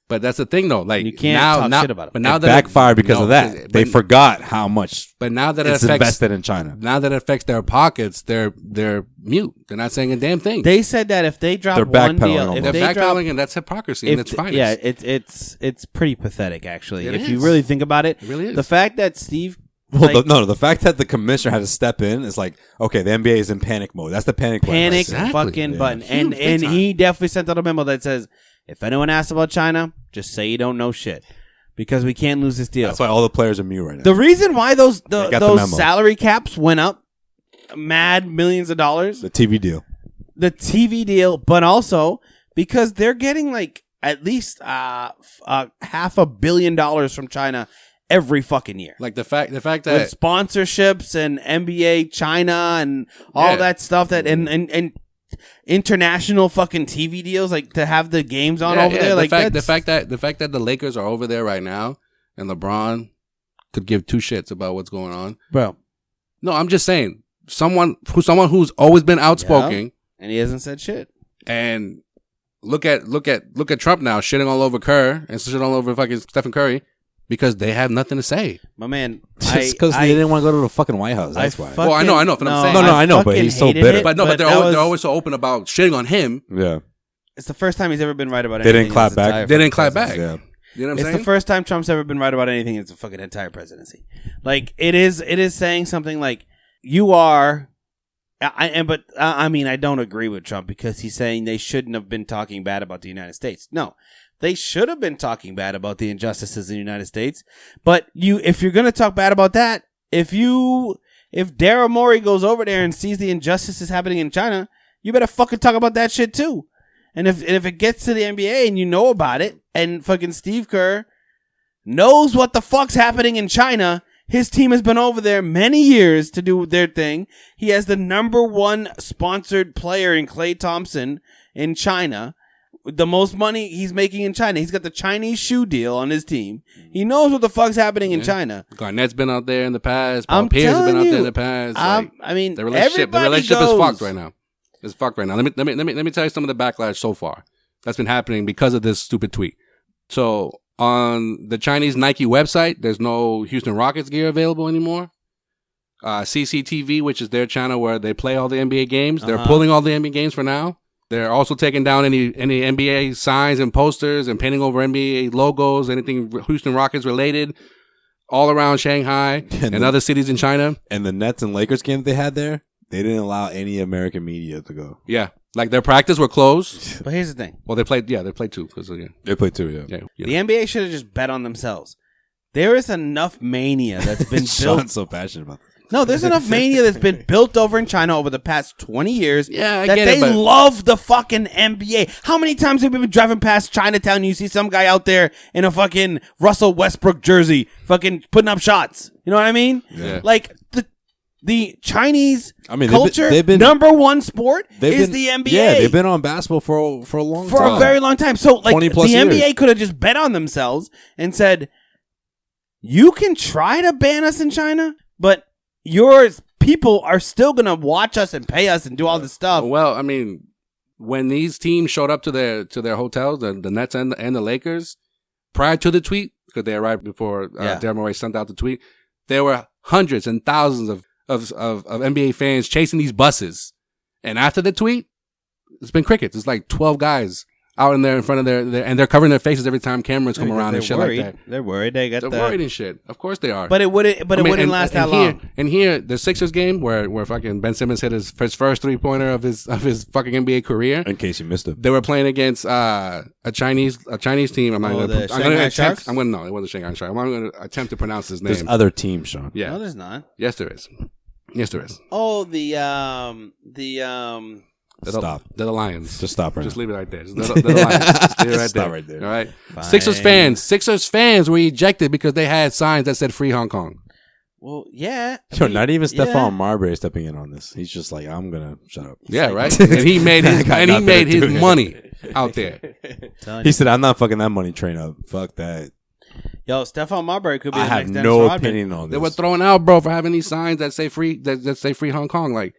Speaker 4: But that's the thing, though. Like
Speaker 3: You can't talk shit about it.
Speaker 4: But now
Speaker 2: It
Speaker 4: that
Speaker 2: backfired because
Speaker 4: no,
Speaker 2: of that. They forgot how much
Speaker 4: But now that it
Speaker 2: it's
Speaker 4: affects,
Speaker 2: invested in China.
Speaker 4: now that it affects their pockets, they're mute. They're not saying a damn thing.
Speaker 3: They said that if they drop
Speaker 2: They're
Speaker 3: one
Speaker 2: backpedaling
Speaker 3: deal,
Speaker 2: almost.
Speaker 3: if
Speaker 4: They're
Speaker 3: they drop,
Speaker 4: backpedaling, and that's hypocrisy. And it's finest.
Speaker 3: yeah, it's pretty pathetic actually.
Speaker 4: It
Speaker 3: If you
Speaker 4: is.
Speaker 3: really think about it,
Speaker 4: It really is.
Speaker 3: the fact that Steve.
Speaker 2: Well,
Speaker 3: like,
Speaker 2: the fact that the commissioner had to step in is like, okay, the NBA is in panic mode. That's the panic button.
Speaker 3: panic
Speaker 4: Exactly.
Speaker 3: fucking
Speaker 2: Yeah.
Speaker 3: button,
Speaker 4: Huge, big
Speaker 3: and
Speaker 4: time.
Speaker 3: he definitely sent out a memo that says, if anyone asks about China, just say you don't know shit, because we can't lose this deal.
Speaker 2: That's why all the players are mute right now.
Speaker 3: The reason why those
Speaker 2: got the
Speaker 3: those
Speaker 2: memo.
Speaker 3: salary caps went up, mad millions of dollars,
Speaker 2: The TV deal.
Speaker 3: the TV deal, but also because they're getting like at least $500 million from China every fucking year.
Speaker 4: Like the fact
Speaker 3: With
Speaker 4: that
Speaker 3: sponsorships and NBA China and all
Speaker 4: Yeah.
Speaker 3: that stuff that and international fucking TV deals, like to have the games on over there. Like
Speaker 4: the fact that the Lakers are over there right now and LeBron could give two shits about what's going on.
Speaker 3: bro,
Speaker 4: No, I'm just saying someone who's always been outspoken
Speaker 3: and he hasn't said shit.
Speaker 4: and look at Trump now shitting all over Kerr and shitting all over fucking Stephen Curry because they have nothing to say.
Speaker 3: My man,
Speaker 2: Just because they didn't want to go to the fucking White House. That's why.
Speaker 4: Well, I know, but I'm saying-
Speaker 2: No, I know, but
Speaker 3: fucking
Speaker 2: he's so
Speaker 3: hated
Speaker 2: bitter.
Speaker 3: it,
Speaker 4: But they're
Speaker 3: that was-
Speaker 4: always so open about shitting on him.
Speaker 2: Yeah.
Speaker 3: It's the first time he's ever been right about
Speaker 2: They
Speaker 3: anything.
Speaker 2: didn't clap
Speaker 3: in his
Speaker 2: back.
Speaker 3: entire
Speaker 4: They didn't clap
Speaker 3: presidency.
Speaker 4: back.
Speaker 2: Yeah.
Speaker 4: You know what I'm
Speaker 3: It's
Speaker 4: saying?
Speaker 3: the first time Trump's ever been right about anything in his fucking entire presidency. Like it is saying something like you are. I mean, I don't agree with Trump because he's saying they shouldn't have been talking bad about the United States. No, they should have been talking bad about the injustices in the United States. But if you're gonna talk bad about that, if Daryl Morey goes over there and sees the injustices happening in China, you better fucking talk about that shit too. And if it gets to the NBA and you know about it, and fucking Steve Kerr knows what the fuck's happening in China, His team has been over there many years to do their thing. He has the number one sponsored player in Klay Thompson in China. The most money he's making in China. He's got the Chinese shoe deal on his team. He knows what the fuck's happening in China.
Speaker 4: Garnett's been out there in the past. Paul Pierce has been out there in the past.
Speaker 3: I mean,
Speaker 4: the relationship is fucked right now. It's fucked right now. Let me tell you some of the backlash so far that's been happening because of this stupid tweet. So on the Chinese Nike website, there's no Houston Rockets gear available anymore. CCTV, which is their channel where they play all the NBA games, they're pulling all the NBA games for now. They're also taking down any NBA signs and posters and painting over NBA logos, anything Houston Rockets related, all around Shanghai and other cities in China.
Speaker 2: And the Nets and Lakers game they had there, they didn't allow any American media to go.
Speaker 4: Yeah. Like their practice were closed.
Speaker 3: But here's the thing.
Speaker 4: Well, they played two.
Speaker 2: They played two, yeah.
Speaker 3: The NBA should have just bet on themselves. There is enough mania that's been built.
Speaker 2: Sean's so passionate about this.
Speaker 3: No, there's enough mania that's been built over in China over the past 20 years
Speaker 4: Yeah,
Speaker 3: that
Speaker 4: get
Speaker 3: they love the fucking NBA. How many times have we been driving past Chinatown and you see some guy out there in a fucking Russell Westbrook jersey fucking putting up shots? You know what I mean?
Speaker 2: Yeah.
Speaker 3: Like the Chinese culture,
Speaker 2: they've been
Speaker 3: number one sport is the NBA.
Speaker 2: Yeah, they've been on basketball for a long time.
Speaker 3: For a very long time. So like the
Speaker 2: 20+ years.
Speaker 3: NBA could have just bet on themselves and said, you can try to ban us in China, but your people are still going to watch us and pay us and do all this stuff.
Speaker 4: Well, I mean, when these teams showed up to their hotels, the Nets and the Lakers, prior to the tweet, because they arrived before Daryl Morey sent out the tweet, there were hundreds and thousands of NBA fans chasing these buses. And after the tweet, it's been crickets. It's like 12 guys out in there in front of their and they're covering their faces every time cameras come around and shit
Speaker 3: worried.
Speaker 4: like that.
Speaker 3: They're worried. They're
Speaker 4: worried and shit. Of course they are.
Speaker 3: But it wouldn't last that long.
Speaker 4: And here, the Sixers game where fucking Ben Simmons hit his first 3-pointer of his fucking NBA career.
Speaker 2: In case you missed it,
Speaker 4: they were playing against a Chinese team. I'm going to attempt. It wasn't Shanghai Sharks. I'm going to attempt to pronounce his name.
Speaker 2: There's other teams, Sean.
Speaker 4: Yeah,
Speaker 3: no, there's not.
Speaker 4: Yes, there is.
Speaker 3: Oh,
Speaker 2: Stop.
Speaker 4: They're the Lions.
Speaker 2: Just stop right
Speaker 4: Just
Speaker 2: now.
Speaker 4: leave it right there. They're the Lions. Just leave it right
Speaker 2: Stop
Speaker 4: there.
Speaker 2: right there.
Speaker 4: All right.
Speaker 3: Fine.
Speaker 4: Sixers fans were ejected because they had signs that said "Free Hong Kong."
Speaker 3: Well, yeah.
Speaker 2: Sure, not even Stephon Marbury stepping in on this. He's just like, I'm gonna shut up.
Speaker 4: Yeah, right. And he made his money out there.
Speaker 2: He said, I'm not fucking that money train up. Fuck that.
Speaker 3: Yo, Stephon Marbury could be.
Speaker 2: I
Speaker 3: the
Speaker 2: have
Speaker 3: next
Speaker 2: no
Speaker 3: Dennis Rodman.
Speaker 2: opinion on this.
Speaker 4: They were thrown out, bro, for having these signs that say free that say "Free Hong Kong." Like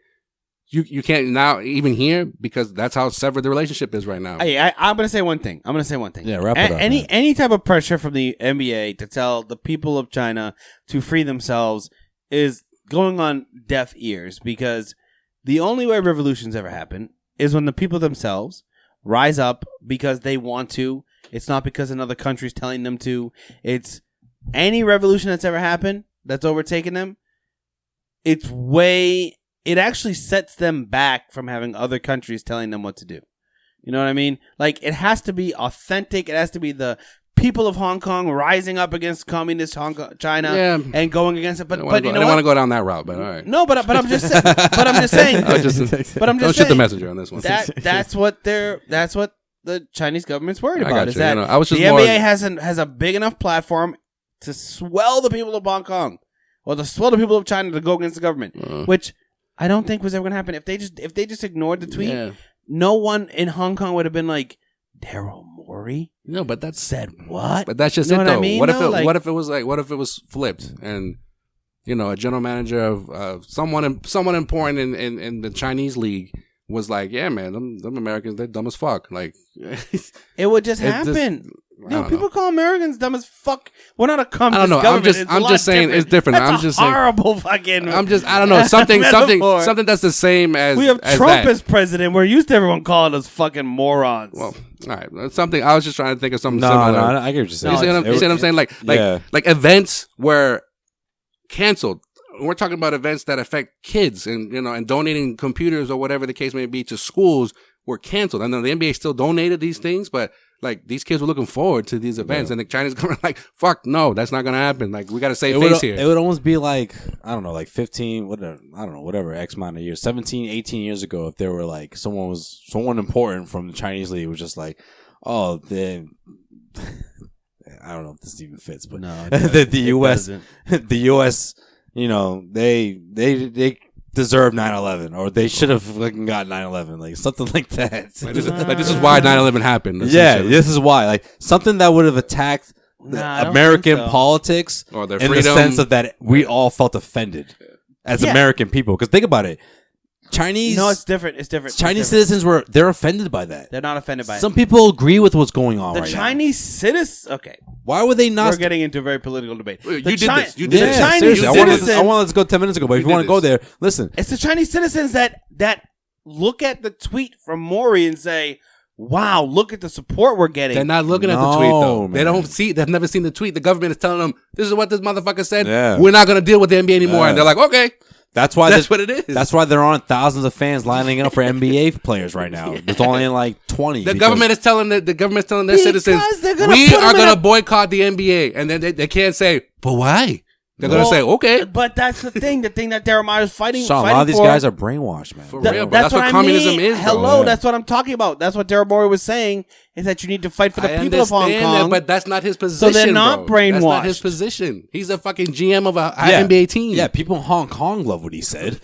Speaker 4: you can't now even hear because that's how severed the relationship is right now.
Speaker 3: Hey, I'm gonna say one thing.
Speaker 2: Yeah, wrap it up.
Speaker 3: Any type of pressure from the NBA to tell the people of China to free themselves is going on deaf ears because the only way revolutions ever happen is when the people themselves rise up because they want to. It's not because another country's telling them to. It's any revolution that's ever happened that's overtaken them. It actually sets them back from having other countries telling them what to do. You know what I mean? Like, it has to be authentic. It has to be the people of Hong Kong rising up against communist China and going against it. But you know what? I
Speaker 4: don't want to go down that route, but all right.
Speaker 3: No, but I'm just saying.
Speaker 4: Don't shoot the messenger on this one.
Speaker 3: That's what the Chinese government's worried about.
Speaker 4: Got
Speaker 3: is
Speaker 4: you.
Speaker 3: that
Speaker 4: I was just
Speaker 3: the NBA has a big enough platform to swell the people of Hong Kong or to swell the people of China to go against the government, which I don't think was ever going to happen. If they just ignored the tweet, no one in Hong Kong would have been like, Daryl Morey.
Speaker 4: No, but that's
Speaker 3: said what?
Speaker 4: But that's just
Speaker 3: you know
Speaker 4: it, though.
Speaker 3: I mean?
Speaker 4: What if it was flipped and a general manager of someone important in the Chinese league was like, yeah, man, them Americans, they're dumb as fuck. Like,
Speaker 3: it would just happen. People call Americans dumb as fuck. We're not a communist government.
Speaker 4: I'm just saying it's different.
Speaker 3: That's a horrible fucking.
Speaker 4: I don't know, something that's the same as
Speaker 3: we have Trump
Speaker 4: that.
Speaker 3: as president. We're used to everyone calling us fucking morons.
Speaker 4: Well, all right, something. I was just trying to think of something similar.
Speaker 2: No, I get what you're saying.
Speaker 4: You see what I'm saying? Like events were canceled. We're talking about events that affect kids and donating computers or whatever the case may be to schools were canceled. And then the NBA still donated these things, but like these kids were looking forward to these events and the China's going like, fuck no, that's not going to happen. Like we got to save face here.
Speaker 2: It would almost be like, I don't know, like 15, whatever, X amount of years, 17, 18 years ago, if there were like someone important from the Chinese league was just like, oh, I don't know if this even fits, but
Speaker 3: No,
Speaker 2: the U.S. You know, they deserve 9/11, or they should have fucking got 9/11, like something like that.
Speaker 4: This is why 9/11 happened.
Speaker 2: Yeah, this is why, like something that would have attacked American politics,
Speaker 4: or their
Speaker 2: in
Speaker 4: freedom.
Speaker 2: the sense of that we all felt offended as American people. Because think about it, Chinese.
Speaker 3: No, it's different. It's different.
Speaker 2: Chinese citizens they're offended by that.
Speaker 3: They're not offended by it.
Speaker 2: Some people agree with what's going on.
Speaker 3: The
Speaker 2: right
Speaker 3: Chinese citizens. Okay,
Speaker 2: why would they not?
Speaker 3: we're getting into a very political debate.
Speaker 4: You
Speaker 3: The
Speaker 4: did this. You
Speaker 3: the
Speaker 4: did this.
Speaker 3: Chinese
Speaker 2: seriously,
Speaker 3: citizens.
Speaker 2: I wanted to go 10 minutes ago, but if you want to go there, listen.
Speaker 3: It's the Chinese citizens that look at the tweet from Maury and say, "Wow, look at the support we're getting."
Speaker 4: They're not looking at the tweet though.
Speaker 2: man.
Speaker 4: They don't see. They've never seen the tweet. The government is telling them, "This is what this motherfucker said.
Speaker 2: Yeah.
Speaker 4: We're not going to deal with the NBA anymore."
Speaker 2: Yeah.
Speaker 4: And they're like, "Okay,
Speaker 2: That's why
Speaker 4: that's what it is."
Speaker 2: That's why there aren't thousands of fans lining up for NBA players right now. There's only like 20.
Speaker 4: The government is telling their
Speaker 3: Because
Speaker 4: citizens,
Speaker 3: they're gonna
Speaker 4: we
Speaker 3: put them
Speaker 4: are
Speaker 3: in
Speaker 4: going
Speaker 3: a-
Speaker 4: to boycott the NBA, and then they can't say, "But why?" They're going to say, "Okay."
Speaker 3: But that's the thing. The thing that Jeremiah is fighting.
Speaker 2: Sean, a
Speaker 3: fighting
Speaker 2: lot of these
Speaker 3: for,
Speaker 2: guys are brainwashed, man.
Speaker 4: For
Speaker 3: Th-
Speaker 4: real, bro.
Speaker 3: that's
Speaker 4: That's what
Speaker 3: I
Speaker 4: communism
Speaker 3: mean.
Speaker 4: is, bro.
Speaker 3: Hello,
Speaker 2: Yeah.
Speaker 3: that's what I'm talking about. That's what Jeremiah was saying. Is that you need to fight for the
Speaker 4: I
Speaker 3: people of Hong
Speaker 4: understand
Speaker 3: Kong.
Speaker 4: that, but that's not his position.
Speaker 3: they're not
Speaker 4: bro. That's not his
Speaker 3: brainwashed.
Speaker 4: position. He's a fucking GM of a
Speaker 2: Yeah.
Speaker 4: NBA team.
Speaker 2: Yeah, people in Hong Kong love what he said,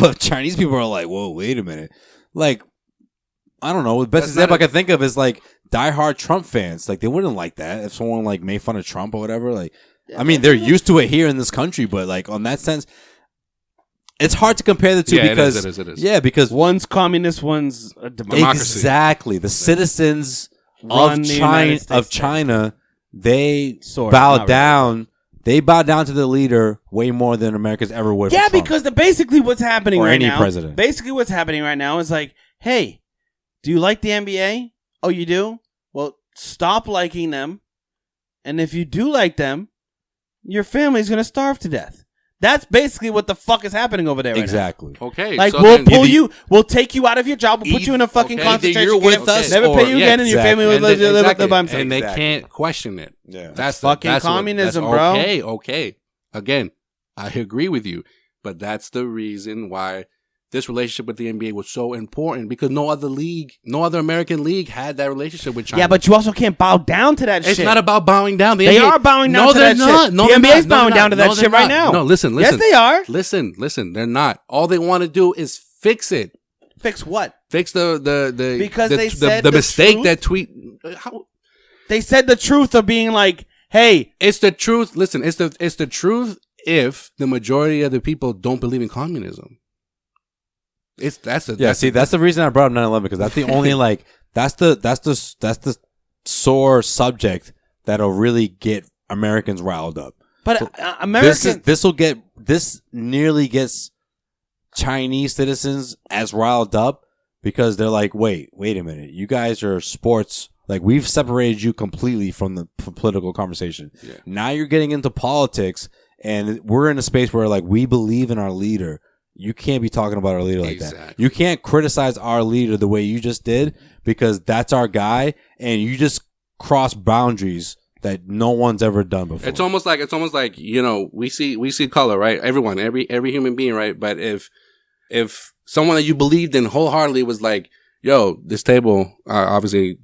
Speaker 2: but Chinese people are like, "Whoa, wait a minute!" Like, I don't know. The best
Speaker 4: That's
Speaker 2: example I
Speaker 4: not
Speaker 2: can think of is like diehard Trump fans. Like, they wouldn't like that if someone like made fun of Trump or whatever. Like, I mean, they're used to it here in this country, but like on that sense, it's hard to compare the two
Speaker 4: Yeah, it
Speaker 2: because
Speaker 4: is, it is.
Speaker 2: yeah, because
Speaker 3: One's communist, one's a democracy.
Speaker 2: exactly the citizens
Speaker 3: Run
Speaker 2: of
Speaker 3: the
Speaker 2: China
Speaker 3: United States.
Speaker 2: they
Speaker 3: Sort of,
Speaker 2: bow
Speaker 3: not really.
Speaker 2: down. They bow down to the leader way more than Americans ever would.
Speaker 3: Yeah,
Speaker 2: for Trump.
Speaker 3: because basically what's happening
Speaker 2: Or
Speaker 3: right
Speaker 2: any
Speaker 3: now.
Speaker 2: president.
Speaker 3: Basically, what's happening right now is like, hey, do you like the NBA? Oh, you do? Well, stop liking them. And if you do like them, your family's gonna starve to death. That's basically what the fuck is happening over there right
Speaker 2: exactly.
Speaker 4: Okay.
Speaker 3: now. Like,
Speaker 4: so
Speaker 3: we'll
Speaker 4: then-
Speaker 3: pull you, we'll take you out of your job, we'll put you in a fucking
Speaker 4: Okay,
Speaker 3: concentration
Speaker 2: either you're
Speaker 3: camp,
Speaker 2: with us
Speaker 3: never
Speaker 2: or-
Speaker 3: pay you
Speaker 2: yeah,
Speaker 3: again, and your
Speaker 2: exactly.
Speaker 3: family will
Speaker 4: And
Speaker 3: live
Speaker 4: then- exactly.
Speaker 3: by themselves.
Speaker 4: And they
Speaker 2: Exactly.
Speaker 4: can't question it.
Speaker 2: Yeah.
Speaker 4: That's
Speaker 3: fucking
Speaker 4: that's
Speaker 3: communism,
Speaker 4: that's
Speaker 3: bro.
Speaker 4: Okay. Again, I agree with you, but that's the reason why this relationship with the NBA was so important, because no other league, no other American league had that relationship with China.
Speaker 3: Yeah, but you also can't bow down to that
Speaker 4: it's
Speaker 3: shit.
Speaker 4: not about bowing down. The
Speaker 3: They
Speaker 4: NBA
Speaker 3: are bowing down
Speaker 4: no,
Speaker 3: to
Speaker 4: they're
Speaker 3: that
Speaker 4: not.
Speaker 3: shit.
Speaker 4: No,
Speaker 3: The
Speaker 4: they're
Speaker 3: NBA is
Speaker 4: not.
Speaker 3: bowing
Speaker 4: No,
Speaker 3: down to
Speaker 4: they're
Speaker 3: that
Speaker 4: not.
Speaker 3: shit right now.
Speaker 4: No, listen.
Speaker 3: Yes, they are.
Speaker 4: Listen. They're not. All they want to do is fix it.
Speaker 3: Fix what?
Speaker 4: Fix the
Speaker 3: Because
Speaker 4: the,
Speaker 3: they
Speaker 4: the,
Speaker 3: said
Speaker 4: the
Speaker 3: the
Speaker 4: mistake
Speaker 3: truth?
Speaker 4: that tweet. How,
Speaker 3: They said the truth of being like, hey,
Speaker 4: it's the truth. Listen, it's the truth. If the majority of the people don't believe in communism, that's
Speaker 2: the reason I brought up 9/11, because that's the only like that's the sore subject that'll really get Americans riled up.
Speaker 3: but
Speaker 2: So
Speaker 3: American.
Speaker 2: This nearly gets Chinese citizens as riled up, because they're like, wait a minute, you guys are sports. Like, we've separated you completely from the political conversation.
Speaker 4: Yeah.
Speaker 2: Now you're getting into politics, and we're in a space where like we believe in our leader. You can't be talking about our leader like that.
Speaker 4: Exactly.
Speaker 2: You can't criticize our leader the way you just did, because that's our guy, and you just cross boundaries that no one's ever done before.
Speaker 4: It's almost like we see color, right? Everyone, every human being, right? But if someone that you believed in wholeheartedly was like, yo, this table, obviously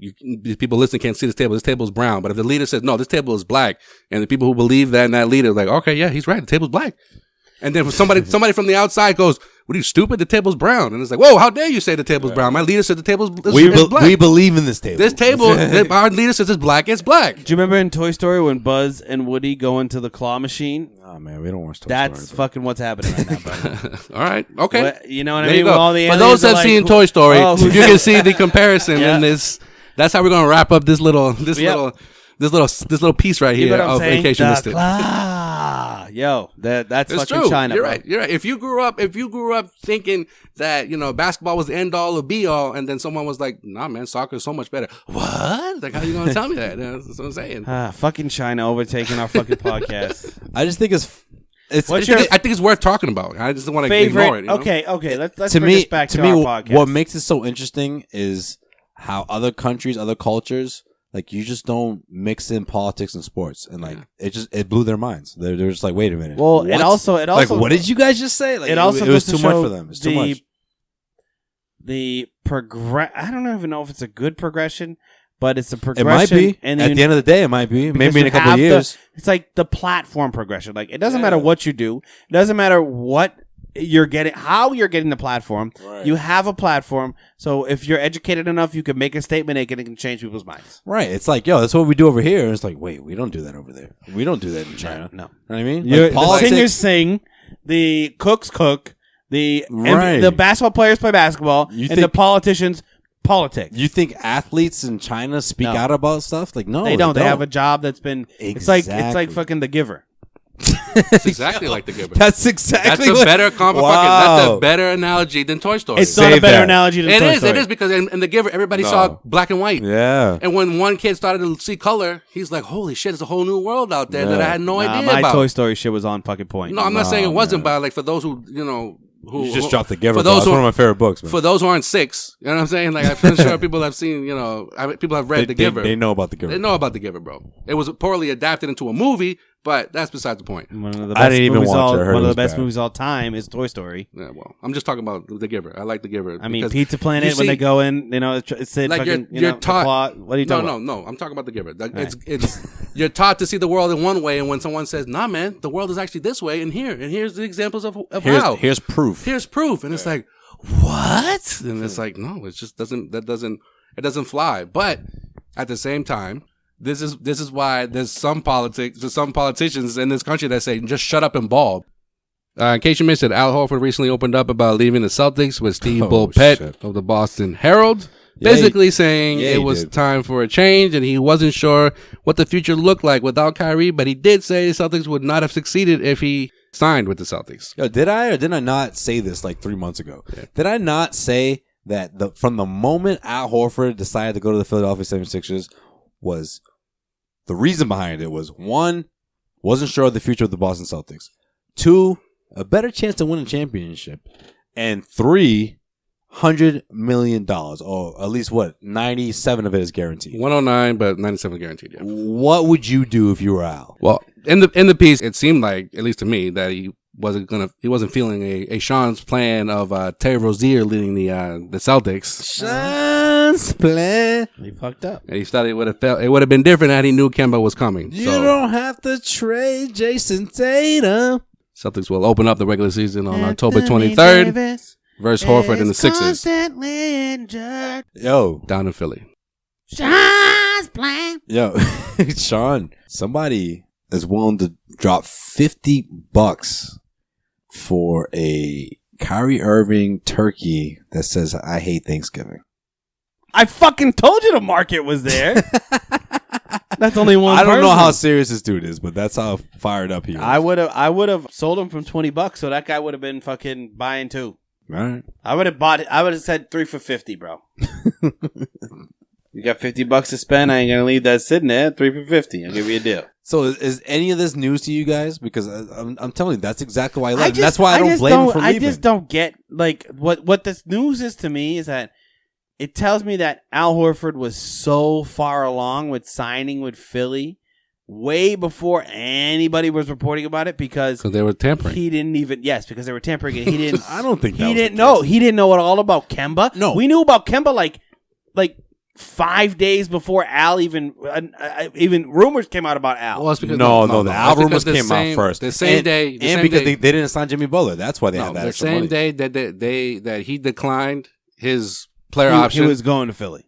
Speaker 4: people listening can't see this table's brown. But if the leader says, no, this table is black, and the people who believe that in that leader are like, okay, yeah, he's right, the table's black. And then somebody from the outside goes, what are you, stupid? The table's brown. And it's like, whoa, how dare you say the table's brown? My leader said the table's black.
Speaker 2: we believe in this table.
Speaker 4: This table, our leader says it's black, it's black.
Speaker 3: Do you remember in Toy Story when Buzz and Woody go into the claw machine?
Speaker 2: Oh man, we don't watch Toy
Speaker 3: That's
Speaker 2: Story,
Speaker 3: fucking what's happening right now, brother.
Speaker 4: All right, okay.
Speaker 3: What- you know what I
Speaker 4: There
Speaker 3: mean?
Speaker 4: you
Speaker 3: With
Speaker 4: go.
Speaker 3: all the
Speaker 4: For
Speaker 3: aliens
Speaker 4: those that
Speaker 3: are
Speaker 4: have
Speaker 3: like,
Speaker 4: seen
Speaker 3: who-
Speaker 4: Toy Story,
Speaker 3: oh, who's-
Speaker 4: you can see the comparison
Speaker 3: Yeah.
Speaker 4: in this. That's how we're gonna wrap up this little piece right
Speaker 3: You
Speaker 4: here
Speaker 3: know what I'm
Speaker 4: of
Speaker 3: saying?
Speaker 4: in case you missed it.
Speaker 3: Yo, that's
Speaker 4: It's
Speaker 3: fucking
Speaker 4: true.
Speaker 3: China.
Speaker 4: You're
Speaker 3: bro.
Speaker 4: right. You're right. If you grew up thinking that basketball was the end all or be all, and then someone was like, "Nah, man, soccer is so much better." What? Like, how you gonna tell me that? That's what I'm saying.
Speaker 3: Fucking China overtaking our fucking podcast.
Speaker 2: I just think it's
Speaker 3: What's
Speaker 4: I
Speaker 3: your
Speaker 4: think it's worth talking about. I just don't want to ignore
Speaker 3: favorite?
Speaker 4: it. You know?
Speaker 3: Okay. Let's
Speaker 2: to
Speaker 3: bring
Speaker 2: me,
Speaker 3: this back to
Speaker 2: me,
Speaker 3: our podcast.
Speaker 2: what makes it so interesting is how other countries, other cultures, like, you just don't mix in politics and sports, and like it blew their minds. They're just like, wait a minute.
Speaker 3: Well,
Speaker 2: what?
Speaker 3: it also
Speaker 2: like, what did you guys just say? Like,
Speaker 3: it also
Speaker 2: it was
Speaker 3: goes
Speaker 2: too
Speaker 3: to
Speaker 2: much
Speaker 3: show
Speaker 2: for them. It's too much.
Speaker 3: I don't even know if it's a good progression, but it's a
Speaker 2: It
Speaker 3: progression.
Speaker 2: might be.
Speaker 3: And
Speaker 2: At the end of the day, it might be. Maybe in a couple of years.
Speaker 3: It's like the platform progression. Like, it doesn't matter what you do. It doesn't matter what you're getting, how you're getting the platform.
Speaker 2: Right.
Speaker 3: You have a platform. So if you're educated enough, you can make a statement and it can change people's minds.
Speaker 2: Right. It's like, yo, that's what we do over here. And it's like, wait, we don't do that over there. We don't do that in China.
Speaker 3: No.
Speaker 2: You know what I mean?
Speaker 3: The
Speaker 2: politics-
Speaker 3: singers sing, the cooks cook, the
Speaker 2: Right.
Speaker 3: the basketball players play basketball,
Speaker 2: You
Speaker 3: and
Speaker 2: think-
Speaker 3: the politicians politics.
Speaker 2: You think athletes in China speak
Speaker 3: No.
Speaker 2: out about stuff? Like, no,
Speaker 3: They don't. They have a job that's been. It's like
Speaker 2: Exactly.
Speaker 3: fucking The Giver.
Speaker 4: It's exactly like the Giver.
Speaker 2: That's exactly
Speaker 4: That's a better that's
Speaker 2: Wow.
Speaker 4: a better analogy than Toy Story.
Speaker 3: It's not a
Speaker 2: Save
Speaker 3: better
Speaker 2: that.
Speaker 3: analogy than Toy Story.
Speaker 4: It is because in The Giver, everybody
Speaker 2: No.
Speaker 4: saw black and white.
Speaker 2: Yeah.
Speaker 4: And when one kid started to see color, he's like, holy shit, there's a whole new world out there that I had no idea
Speaker 3: my
Speaker 4: about.
Speaker 3: Toy Story shit was on fucking point.
Speaker 4: No, I'm not saying it wasn't,
Speaker 2: man.
Speaker 4: but like for those who, who
Speaker 2: You just dropped The Giver.
Speaker 4: For
Speaker 2: Bro.
Speaker 4: those
Speaker 2: That's
Speaker 4: who,
Speaker 2: one of my favorite books, man.
Speaker 4: for those who aren't 6, you know what I'm saying? Like, I'm sure people have seen, people have read The Giver.
Speaker 2: They know about The Giver.
Speaker 4: They know about The Giver, bro. It was poorly adapted into a movie, but that's beside the point.
Speaker 3: One of the
Speaker 2: I didn't even
Speaker 3: movies
Speaker 2: watch it. I heard
Speaker 3: One
Speaker 2: it
Speaker 3: of
Speaker 2: was
Speaker 3: the best
Speaker 2: bad.
Speaker 3: movies all time is Toy Story.
Speaker 4: Yeah, well, I'm just talking about The Giver. I like The Giver.
Speaker 3: I mean,
Speaker 4: because
Speaker 3: Pizza Planet
Speaker 4: you
Speaker 3: when they
Speaker 4: see-
Speaker 3: go in, it's
Speaker 4: Like
Speaker 3: fucking,
Speaker 4: you're
Speaker 3: the
Speaker 4: taught.
Speaker 3: plot. What are you talking about?
Speaker 4: No. I'm talking about The Giver. Like, it's you're taught to see the world in one way, and when someone says, "Nah, man, the world is actually this way," and here's the examples of how.
Speaker 2: Here's proof.
Speaker 4: Here's proof, and it's like, what? And it's like, no, it just doesn't fly. But at the same time, this is why there's some politicians in this country that say, just shut up and ball. In case you missed it, Al Horford recently opened up about leaving the Celtics with Steve Bulpett
Speaker 2: shit.
Speaker 4: of the Boston Herald,
Speaker 2: Yeah,
Speaker 4: basically saying
Speaker 2: he
Speaker 4: it was
Speaker 2: did.
Speaker 4: time for a change, and he wasn't sure what the future looked like without Kyrie, but he did say the Celtics would not have succeeded if he signed with the Celtics.
Speaker 2: Yo, did I or did I not say this like 3 months ago? Yeah. Did I not say that from the moment Al Horford decided to go to the Philadelphia 76ers was the reason behind it was 1, wasn't sure of the future of the Boston Celtics. 2, a better chance to win a championship. And 3, $100 million. Or at least 97 of it is guaranteed.
Speaker 4: 109, but 97 guaranteed. Yeah.
Speaker 2: What would you do if you were Al?
Speaker 4: Well, in the piece, it seemed like, at least to me, that he wasn't feeling a Sean's plan of Terry Rozier leading the Celtics.
Speaker 2: Sean's plan.
Speaker 3: He fucked up.
Speaker 4: And he thought it would have been different had he knew Kemba was coming.
Speaker 2: You
Speaker 4: So
Speaker 2: don't have to trade Jason Tatum.
Speaker 4: Celtics will open up the regular season on October 23rd versus Horford and the Sixers
Speaker 2: Yo,
Speaker 4: down in Philly.
Speaker 2: yo, Sean, somebody is willing to drop $50 for a Kyrie Irving turkey that says, I hate Thanksgiving.
Speaker 3: I fucking told you the market was there. That's only one.
Speaker 2: I don't know
Speaker 3: person.
Speaker 2: how serious this dude is, but that's how fired up he is.
Speaker 3: I would have sold him from $20, so that guy would have been fucking buying too.
Speaker 2: All right.
Speaker 3: I would have bought it. I would have said 3 for $50, bro. You got $50 to spend. I ain't gonna leave that sitting there. 3 for $50. I'll give you a deal.
Speaker 2: So is any of this news to you guys? Because I'm telling you, that's exactly why I left. That's why I don't blame him for leaving.
Speaker 3: I just don't get like what this news is to me is that it tells me that Al Horford was so far along with signing with Philly way before anybody was reporting about it because
Speaker 4: they were tampering.
Speaker 3: he didn't even because they were tampering and he didn't.
Speaker 2: I don't think that
Speaker 3: he
Speaker 2: was
Speaker 3: didn't
Speaker 2: the
Speaker 3: know.
Speaker 2: case.
Speaker 3: He didn't know all about Kemba.
Speaker 2: No.
Speaker 3: We knew about Kemba like 5 days before Al even rumors came out about Al.
Speaker 4: Well, it's because,
Speaker 2: No, the
Speaker 4: It's
Speaker 2: Al rumors
Speaker 4: because
Speaker 2: came out first.
Speaker 4: The same
Speaker 2: And-
Speaker 4: day.
Speaker 2: and because they didn't sign Jimmy Butler. That's why they had that
Speaker 4: the
Speaker 2: extra
Speaker 4: same
Speaker 2: money.
Speaker 4: day that he declined his player
Speaker 3: he
Speaker 4: option.
Speaker 3: was going to Philly.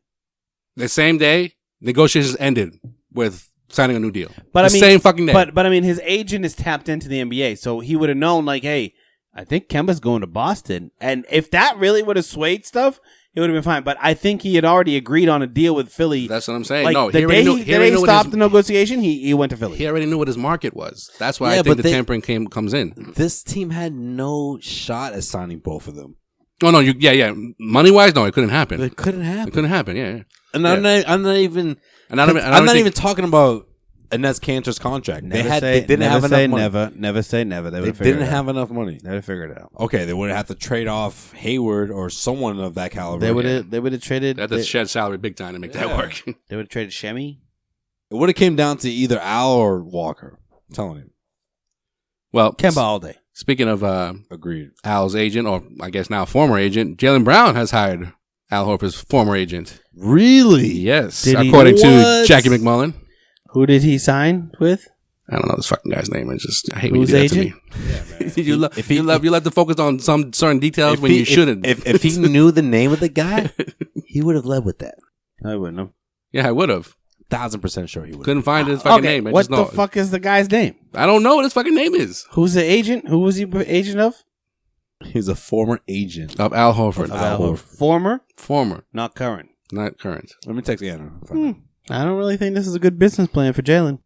Speaker 4: The same day, negotiations ended with signing a new deal.
Speaker 3: But
Speaker 4: the same fucking day.
Speaker 3: But I mean, his agent is tapped into the NBA, so he would have known, like, hey, I think Kemba's going to Boston, and if that really would have swayed stuff, it would have been fine. But I think he had already agreed on a deal with Philly.
Speaker 4: That's what I'm saying.
Speaker 3: Like
Speaker 4: No,
Speaker 3: the
Speaker 4: he already
Speaker 3: day
Speaker 4: knew.
Speaker 3: he,
Speaker 4: He
Speaker 3: the
Speaker 4: already
Speaker 3: day he
Speaker 4: knew
Speaker 3: stopped the negotiation, he went to Philly.
Speaker 4: He already knew what his market was. That's why
Speaker 2: Yeah,
Speaker 4: I think
Speaker 2: but
Speaker 4: the tampering comes in.
Speaker 2: This team had no shot at signing both of them.
Speaker 4: Oh no, money wise, no, it couldn't happen.
Speaker 2: It couldn't happen.
Speaker 4: It couldn't happen. Yeah.
Speaker 2: And
Speaker 4: Yeah.
Speaker 2: I'm not even.
Speaker 4: And I don't
Speaker 2: I'm not
Speaker 4: think-
Speaker 2: even talking about Inez Cantor's contract. They didn't have enough money.
Speaker 3: Never say never.
Speaker 2: They didn't have enough money.
Speaker 3: They would have figured it out.
Speaker 2: Okay, they would have to trade off Hayward or someone of that caliber.
Speaker 3: They would have traded.
Speaker 4: They had to shed salary big time to make that work.
Speaker 3: They would have traded Shemi.
Speaker 2: It would have came down to either Al or Walker. I'm telling you.
Speaker 4: Well,
Speaker 3: Kemba all day.
Speaker 4: Speaking of
Speaker 2: Agreed.
Speaker 4: Al's agent, or I guess now former agent, Jaylen Brown has hired Al Horford's former agent.
Speaker 2: Really?
Speaker 4: Yes,
Speaker 3: Did he-
Speaker 4: according to
Speaker 2: What?
Speaker 4: Jackie McMullen.
Speaker 3: Who did he sign with?
Speaker 4: I don't know this fucking guy's name. I hate when you
Speaker 3: Who's
Speaker 4: do that to
Speaker 3: agent?
Speaker 4: me. You love to focus on some certain details when you shouldn't.
Speaker 2: If he knew the name of the guy, he would have led with that.
Speaker 3: I wouldn't know.
Speaker 4: Yeah, I would have.
Speaker 2: 1,000% sure he would.
Speaker 4: Couldn't find his fucking
Speaker 3: Okay,
Speaker 4: name. I
Speaker 3: what
Speaker 4: just know.
Speaker 3: the fuck is the guy's name?
Speaker 4: I don't know what his fucking name is.
Speaker 3: Who's the agent? Who was he agent of?
Speaker 2: He's a former agent.
Speaker 4: Of Al Horford.
Speaker 2: Al Horford.
Speaker 3: Former,
Speaker 4: not current.
Speaker 2: Let me text Anna.
Speaker 3: I don't really think this is a good business plan for Jalen.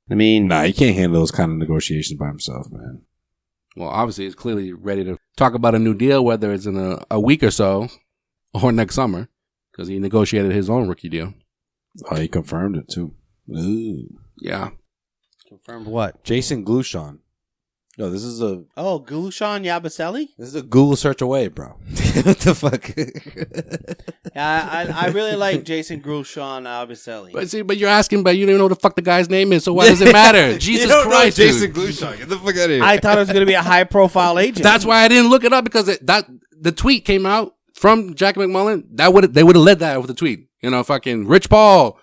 Speaker 3: I mean,
Speaker 2: Nah, he can't handle those kind of negotiations by himself, man.
Speaker 4: Well, obviously, he's clearly ready to talk about a new deal, whether it's in a week or so or next summer, because he negotiated his own rookie deal.
Speaker 2: Oh, he confirmed it too. Ooh.
Speaker 4: Yeah.
Speaker 3: confirmed what?
Speaker 2: Jason Glushon. No, this is a
Speaker 3: Gulushan Yabusele?
Speaker 2: Google search away, bro. What the fuck?
Speaker 3: I really like Jason Gulushan Yabusele.
Speaker 4: But you're asking, but you don't even know what the fuck the guy's name is, so why does it matter? Jesus Christ,
Speaker 2: Jason
Speaker 4: dude.
Speaker 2: Glushon. Get the fuck out of here.
Speaker 3: I thought it was going to be a high profile agent.
Speaker 4: That's why I didn't look it up, because the tweet came out from Jackie McMullen. They would have led that with the tweet. You know, fucking Rich Paul,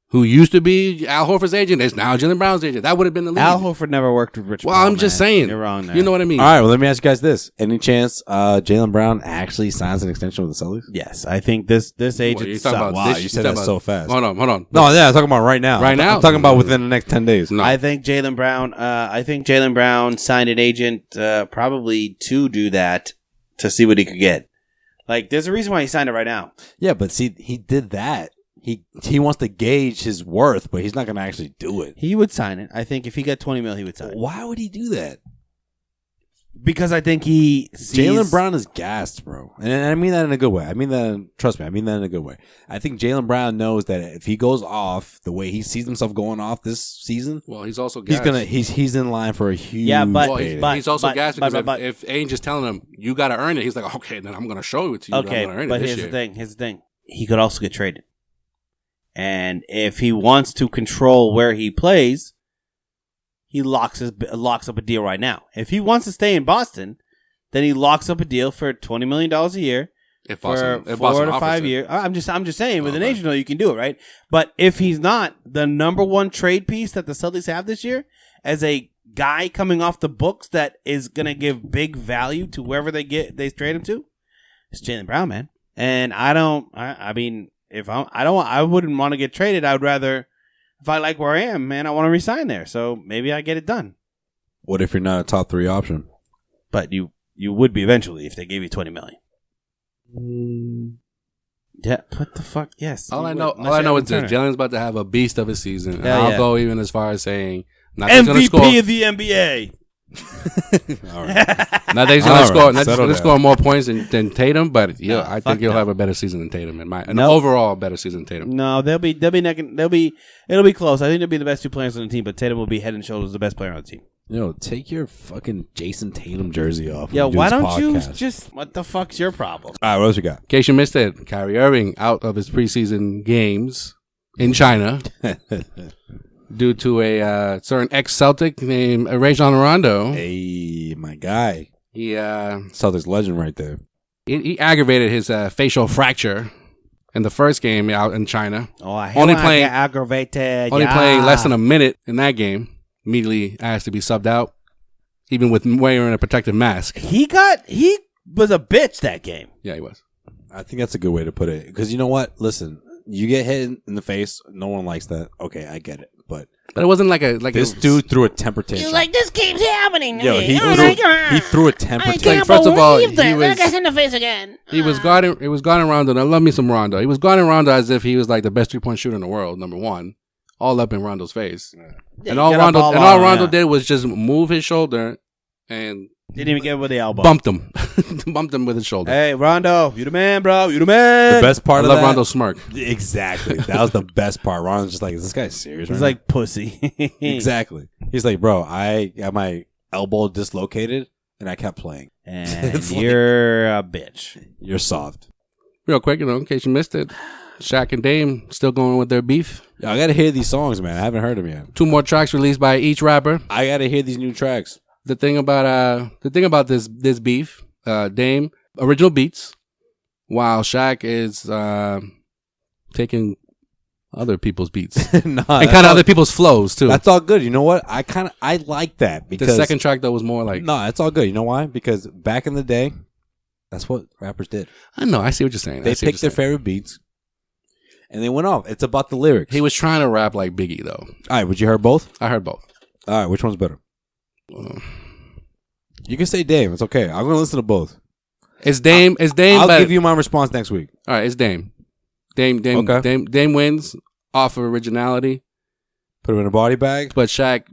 Speaker 4: who used to be Al Horford's agent, is now Jalen Brown's agent. That would have been the lead.
Speaker 3: Al Horford never worked with Rich Paul.
Speaker 4: I'm just saying.
Speaker 3: You're wrong there.
Speaker 4: You know what I mean?
Speaker 2: All right, well, let me ask you guys this. Any chance Jalen Brown actually signs an extension with the Celtics?
Speaker 3: Yes, I think this agent
Speaker 4: you're talking
Speaker 3: sucks.
Speaker 4: about
Speaker 2: Wow,
Speaker 4: this-
Speaker 2: you said that so fast.
Speaker 4: Hold on.
Speaker 2: No, yeah, I'm talking about right now.
Speaker 4: Right now?
Speaker 2: I'm talking about within the next 10 days.
Speaker 4: No.
Speaker 3: I think Jalen Brown signed an agent probably to do that, to see what he could get. Like, there's a reason why he signed it right now.
Speaker 2: Yeah, but see, he did that. He wants to gauge his worth, but he's not going to actually do it.
Speaker 3: He would sign it. I think if he got $20 million, he would sign it.
Speaker 2: Why would he do that?
Speaker 3: Because I think he sees...
Speaker 2: Jalen Brown is gassed, bro. And I mean that in a good way. Trust me, I mean that in a good way. I think Jalen Brown knows that if he goes off the way he sees himself going off this season,
Speaker 4: Well, he's also gassed.
Speaker 2: he's in line for a huge
Speaker 3: but-
Speaker 2: payday.
Speaker 3: but-
Speaker 4: he's also gassed because
Speaker 3: but-
Speaker 4: if Ainge is telling him, you got to earn it, he's like, okay, then I'm going to show it to you.
Speaker 3: Okay,
Speaker 4: I'm gonna earn
Speaker 3: but
Speaker 4: it this
Speaker 3: here's
Speaker 4: year.
Speaker 3: the thing. He could also get traded. And if he wants to control where he plays, he locks up a deal right now. If he wants to stay in Boston, then he locks up a deal for $20 million a year
Speaker 4: If
Speaker 3: for
Speaker 4: Boston
Speaker 3: 4 to
Speaker 4: offers
Speaker 3: 5
Speaker 4: it.
Speaker 3: years. I'm just saying, with an
Speaker 4: Okay.
Speaker 3: agent, you can do it, right? But if he's not, the number one trade piece that the Celtics have this year, as a guy coming off the books that is going to give big value to wherever they trade him to, it's Jalen Brown, man. And I wouldn't want to get traded. I would rather, if I like where I am, man, I want to resign there. So maybe I get it done.
Speaker 2: What if you're not a top 3 option?
Speaker 3: But you would be eventually if they gave you $20 million. Yeah, what the fuck? Yes.
Speaker 4: All
Speaker 3: you
Speaker 4: I
Speaker 3: would.
Speaker 4: know
Speaker 3: Unless
Speaker 4: is
Speaker 3: you're
Speaker 4: this:
Speaker 3: Turner.
Speaker 4: Jalen's about to have a beast of a season. And
Speaker 3: Hell
Speaker 4: I'll
Speaker 3: yeah.
Speaker 4: go even as far as saying, not that he's going to score.
Speaker 3: MVP of the NBA.
Speaker 2: All right.
Speaker 4: Not that he's
Speaker 2: All
Speaker 4: going to
Speaker 2: right,
Speaker 4: score. Not
Speaker 2: settle
Speaker 4: going to
Speaker 2: down.
Speaker 4: score more points than Tatum, but yeah,
Speaker 3: No,
Speaker 4: I
Speaker 3: fuck
Speaker 4: think he'll
Speaker 3: no.
Speaker 4: have a better season than Tatum. An
Speaker 3: Nope.
Speaker 4: overall better season than Tatum.
Speaker 3: No, it'll be close. I think they'll be the best 2 players on the team, but Tatum will be head and shoulders the best player on the team.
Speaker 2: Yo, take your fucking Jason Tatum jersey off.
Speaker 3: Yeah,
Speaker 2: and do
Speaker 3: why
Speaker 2: this
Speaker 3: don't you
Speaker 2: podcast.
Speaker 3: just? What the fuck's your problem?
Speaker 2: All right, what else we got?
Speaker 4: In case you missed it, Kyrie Irving out of his preseason games in China due to a certain ex-Celtic named Rajon Rondo.
Speaker 2: Hey, my guy.
Speaker 4: He
Speaker 2: Celtics legend right there.
Speaker 4: he aggravated his facial fracture in the first game out in China.
Speaker 3: Oh, I
Speaker 4: Only
Speaker 3: hate
Speaker 4: playing-
Speaker 3: when I get aggravated.
Speaker 4: Only
Speaker 3: yeah.
Speaker 4: playing less than a minute in that game. Immediately asked to be subbed out, even with wearing a protective mask.
Speaker 3: He was a bitch that game.
Speaker 4: Yeah, he was.
Speaker 2: I think that's a good way to put it. Because you know what? Listen, you get hit in the face. No one likes that. Okay, I get it. But
Speaker 4: But it wasn't like
Speaker 2: this dude threw a temper tantrum.
Speaker 5: this keeps happening to
Speaker 2: Yo,
Speaker 5: me.
Speaker 2: he threw a temper
Speaker 5: I
Speaker 2: tantrum.
Speaker 5: can't
Speaker 4: First of all,
Speaker 5: believe that.
Speaker 4: he was-
Speaker 5: That guy's in the face again.
Speaker 4: He was guarding Rondo. Now, love me some Rondo. He was guarding Rondo as if he was like the best 3-point shooter in the world, number one, all up in Rondo's face.
Speaker 3: Yeah,
Speaker 4: And
Speaker 3: you
Speaker 4: all
Speaker 3: gotta
Speaker 4: Rondo
Speaker 3: ball
Speaker 4: and all
Speaker 3: on,
Speaker 4: Rondo
Speaker 3: yeah.
Speaker 4: did was just move his shoulder and
Speaker 3: Didn't even get it with the elbow.
Speaker 4: bumped him, bumped him with his shoulder.
Speaker 3: Hey, Rondo, you the man, bro. You the man.
Speaker 2: The best
Speaker 4: I
Speaker 2: part of
Speaker 4: love
Speaker 2: that.
Speaker 4: Rondo's smirk.
Speaker 2: Exactly. That was the best part. Rondo's just like, is this guy serious?
Speaker 3: He's
Speaker 2: right
Speaker 3: like pussy.
Speaker 2: now? Exactly. He's like, bro, I got my elbow dislocated and I kept playing.
Speaker 3: And
Speaker 2: It's like-
Speaker 3: you're a bitch.
Speaker 2: You're soft.
Speaker 4: Real quick, in case you missed it, Shaq and Dame still going with their beef.
Speaker 2: Yo, I gotta hear these songs, man. I haven't heard them yet.
Speaker 4: 2 more tracks released by each rapper.
Speaker 2: I gotta hear these new tracks.
Speaker 4: The thing about this beef, Dame original beats, while Shaq is taking other people's beats
Speaker 2: Nah,
Speaker 4: and kind of other people's flows too.
Speaker 2: That's all good. You know what? I like that because
Speaker 4: The second track though was more like
Speaker 2: no, it's all good. You know why? Because back in the day, that's what rappers did.
Speaker 4: I know. I see what you're saying.
Speaker 2: They picked their favorite beats and they went off. It's about the lyrics.
Speaker 4: He was trying to rap like Biggie though.
Speaker 2: All right, would you heard both?
Speaker 4: I heard both.
Speaker 2: All right, which one's better? You can say Dame. It's okay. I'm gonna listen to both.
Speaker 4: It's Dame. It's Dame.
Speaker 2: I'll
Speaker 4: but,
Speaker 2: give you my response next week.
Speaker 4: All right, it's Dame. Dame
Speaker 2: Okay.
Speaker 4: Dame wins off of originality,
Speaker 2: Put him in a body bag.
Speaker 4: but Shaq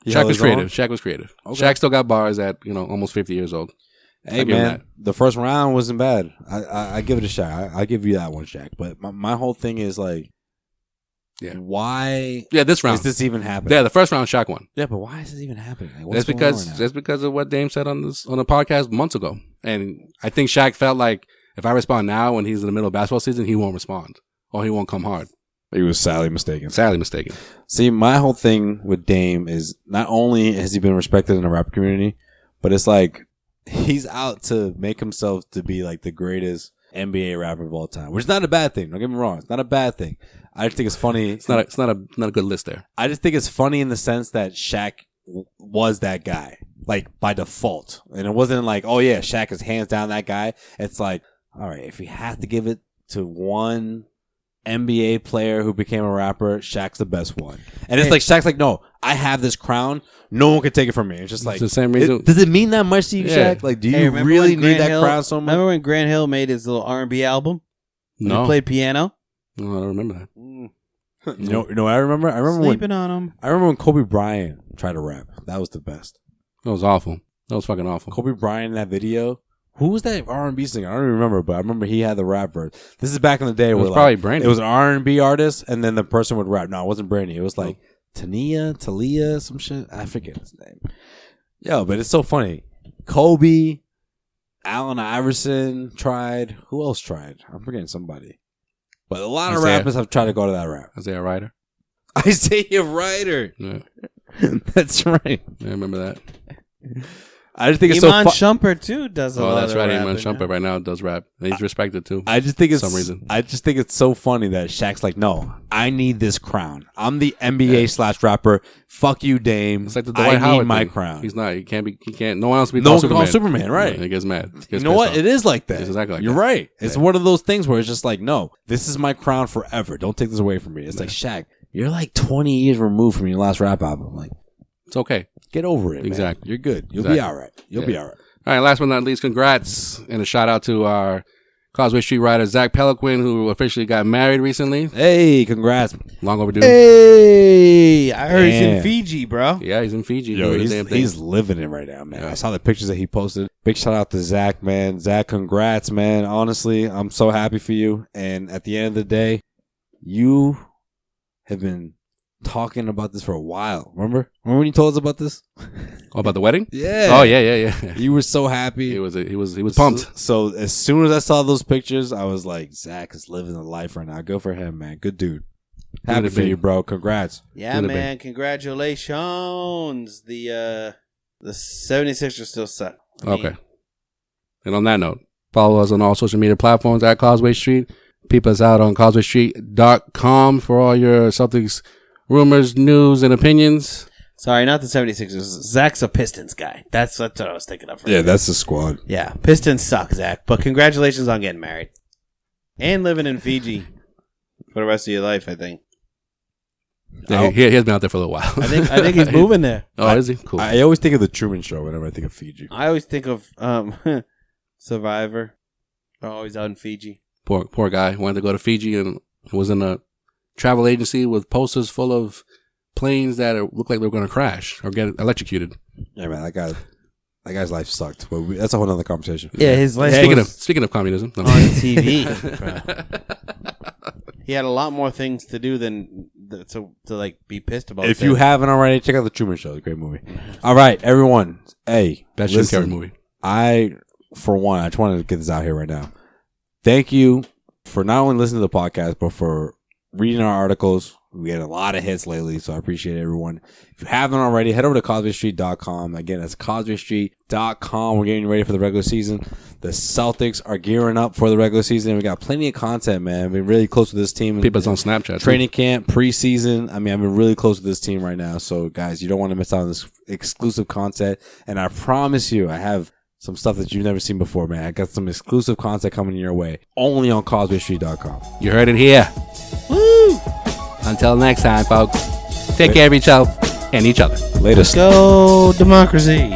Speaker 2: He held
Speaker 4: was
Speaker 2: his
Speaker 4: creative.
Speaker 2: own?
Speaker 4: Shaq was creative.
Speaker 2: Okay.
Speaker 4: Shaq still got bars at almost 50 years old.
Speaker 2: Hey
Speaker 4: I'll give him
Speaker 2: man, the first round wasn't bad. I give it a Shaq. I give you that one, Shaq. But my whole thing is like,
Speaker 4: Yeah.
Speaker 2: why
Speaker 4: Yeah, this round.
Speaker 2: is this even happening?
Speaker 4: Yeah, the first round Shaq won.
Speaker 2: Yeah, but why is this even happening? Like, what's
Speaker 4: That's
Speaker 2: going on
Speaker 4: because
Speaker 2: right now?
Speaker 4: that's because of what Dame said on the podcast months ago. And I think Shaq felt like if I respond now when he's in the middle of basketball season, he won't respond or he won't come hard.
Speaker 2: He was sadly mistaken.
Speaker 4: Sadly mistaken.
Speaker 2: See, my whole thing with Dame is not only has he been respected in the rap community, but it's like he's out to make himself to be like the greatest NBA rapper of all time, which is not a bad thing. Don't get me wrong; it's not a bad thing. I just think it's funny.
Speaker 4: It's not a good list there.
Speaker 2: I just think it's funny in the sense that Shaq was that guy, like by default, and it wasn't like, oh yeah, Shaq is hands down that guy. It's like, all right, if we have to give it to one NBA player who became a rapper, Shaq's the best one. And it's like Shaq's like, no, I have this crown. No one can take it from me. It's just like
Speaker 4: It's the same reason.
Speaker 2: Does it mean that much to you,
Speaker 4: Yeah.
Speaker 2: Shaq? Like, do
Speaker 3: Hey,
Speaker 2: you
Speaker 3: remember
Speaker 2: really
Speaker 3: when
Speaker 2: need
Speaker 3: Grant
Speaker 2: that
Speaker 3: Hill-
Speaker 2: crown so much?
Speaker 3: Remember when Grant Hill made his little R&B album? When
Speaker 4: No.
Speaker 3: he played piano?
Speaker 4: No, I don't remember that.
Speaker 2: You know what I remember? I remember
Speaker 3: Sleeping on him.
Speaker 2: when Kobe Bryant tried to rap. That was the best.
Speaker 4: That was awful. That was fucking awful.
Speaker 2: Kobe Bryant in that video. Who was that R&B singer? I don't even remember, but I remember he had the rap verse. This is back in the day
Speaker 4: It
Speaker 2: where
Speaker 4: was probably Brandy.
Speaker 2: it was an R&B artist, and then the person would rap. No, it wasn't Brandy. It was like Talia, some shit. I forget his name. Yo, but it's so funny. Kobe, Allen Iverson tried. Who else tried? I'm forgetting somebody. But a lot of
Speaker 4: Isaiah.
Speaker 2: rappers have tried to go to that rap.
Speaker 4: Isaiah Ryder.
Speaker 2: Isaiah Ryder.
Speaker 4: Yeah,
Speaker 2: That's right.
Speaker 4: I remember that.
Speaker 2: I just think it's
Speaker 3: Iman
Speaker 2: so
Speaker 3: Shumpert, too, does a lot
Speaker 4: That's
Speaker 3: of
Speaker 4: right.
Speaker 3: rapping,
Speaker 4: Iman
Speaker 3: yeah.
Speaker 4: Shumpert right now does rap. And he's respected too.
Speaker 2: I just think it's
Speaker 4: For some reason.
Speaker 2: I just think it's so funny that Shaq's like, no, I need this crown. I'm the NBA / rapper. Fuck you, Dame.
Speaker 4: It's like the
Speaker 2: I
Speaker 4: Dwight Howard
Speaker 2: need my
Speaker 4: thing.
Speaker 2: crown.
Speaker 4: He's not. He can't. No one else will be
Speaker 2: No
Speaker 4: called
Speaker 2: one can call
Speaker 4: Superman.
Speaker 2: Superman, right?
Speaker 4: Yeah, he gets mad. He
Speaker 2: You
Speaker 4: gets
Speaker 2: know
Speaker 4: pissed
Speaker 2: what?
Speaker 4: off.
Speaker 2: It is like that.
Speaker 4: It's exactly like
Speaker 2: You're
Speaker 4: that.
Speaker 2: right. It's
Speaker 4: Yeah.
Speaker 2: one of those things where it's just like, no, this is my crown forever. Don't take this away from me. It's like, Shaq, you're like 20 years removed from your last rap album. Like,
Speaker 4: It's okay.
Speaker 2: get over it. man.
Speaker 4: Exactly.
Speaker 2: You're good. You'll
Speaker 4: Exactly.
Speaker 2: be all right. You'll be all right.
Speaker 4: All right. Last but not least, congrats and a shout out to our Causeway Street writer Zach Peliquin, who officially got married recently.
Speaker 2: Hey, congrats.
Speaker 4: Long overdue.
Speaker 3: Hey, I heard he's
Speaker 2: Damn.
Speaker 3: in Fiji, bro.
Speaker 4: Yeah, he's in Fiji.
Speaker 2: Yo,
Speaker 4: doing his damn thing.
Speaker 2: he's living it right now, man.
Speaker 4: Yeah.
Speaker 2: I saw the pictures that he posted. Big shout out to Zach, man. Zach, congrats, man. Honestly, I'm so happy for you. And at the end of the day, you have been talking about this for a while. Remember when you told us about this?
Speaker 4: Oh, about the wedding?
Speaker 2: Yeah.
Speaker 4: Oh yeah.
Speaker 2: You were so happy.
Speaker 4: He was pumped.
Speaker 2: So as soon as I saw those pictures, I was like, Zach is living the life right now. Good for him, man. Good dude. Happy
Speaker 4: it
Speaker 2: for
Speaker 4: be.
Speaker 2: you, bro. Congrats.
Speaker 3: Yeah,
Speaker 4: Doing it
Speaker 3: man. Congratulations. The 76ers still suck. I mean,
Speaker 4: Okay. And on that note, follow us on all social media platforms at Causeway Street. Peep us out on causewaystreet.com for all your Celtics rumors, news, and opinions.
Speaker 3: Sorry, not the 76ers. Zach's a Pistons guy. That's what I was thinking of.
Speaker 2: Yeah, that's the squad.
Speaker 3: Yeah, Pistons suck, Zach. But congratulations on getting married. And living in Fiji for the rest of your life, I think.
Speaker 4: Yeah, he has been out there for a little while.
Speaker 3: I think he's moving there.
Speaker 4: Oh, is he? Cool.
Speaker 2: I always think of the Truman Show whenever I think of Fiji.
Speaker 3: I always think of Survivor. They're always out in Fiji.
Speaker 4: Poor guy. Wanted to go to Fiji and was in a travel agency with posters full of planes that looked like they were going to crash or get electrocuted.
Speaker 2: Yeah, man, that guy's life sucked. But that's a whole other conversation.
Speaker 3: Yeah, his life
Speaker 4: Speaking of communism, no.
Speaker 3: on TV. He had a lot more things to do than to like be pissed about.
Speaker 2: If you haven't already, check out the Truman Show. It's a great movie. All right, everyone. Hey,
Speaker 4: Best Jim Carrey movie.
Speaker 2: For one, I just wanted to get this out here right now. Thank you for not only listening to the podcast, but for reading our articles, We get a lot of hits lately, so I appreciate everyone. If you haven't already, head over to CausewayStreet.com. Again, that's CausewayStreet.com. We're getting ready for the regular season. The Celtics are gearing up for the regular season, and we got plenty of content, man. I've been really close with this team.
Speaker 4: People's on Snapchat.
Speaker 2: Training camp, preseason. I mean, I've been really close with this team right now. So, guys, you don't want to miss out on this exclusive content. And I promise you, I have some stuff that you've never seen before, man. I got some exclusive content coming your way, only on CausewayStreet.com.
Speaker 4: You heard it here.
Speaker 3: Woo!
Speaker 4: Until next time, folks. Take care of yourself and each other.
Speaker 2: Latest.
Speaker 3: Go democracy.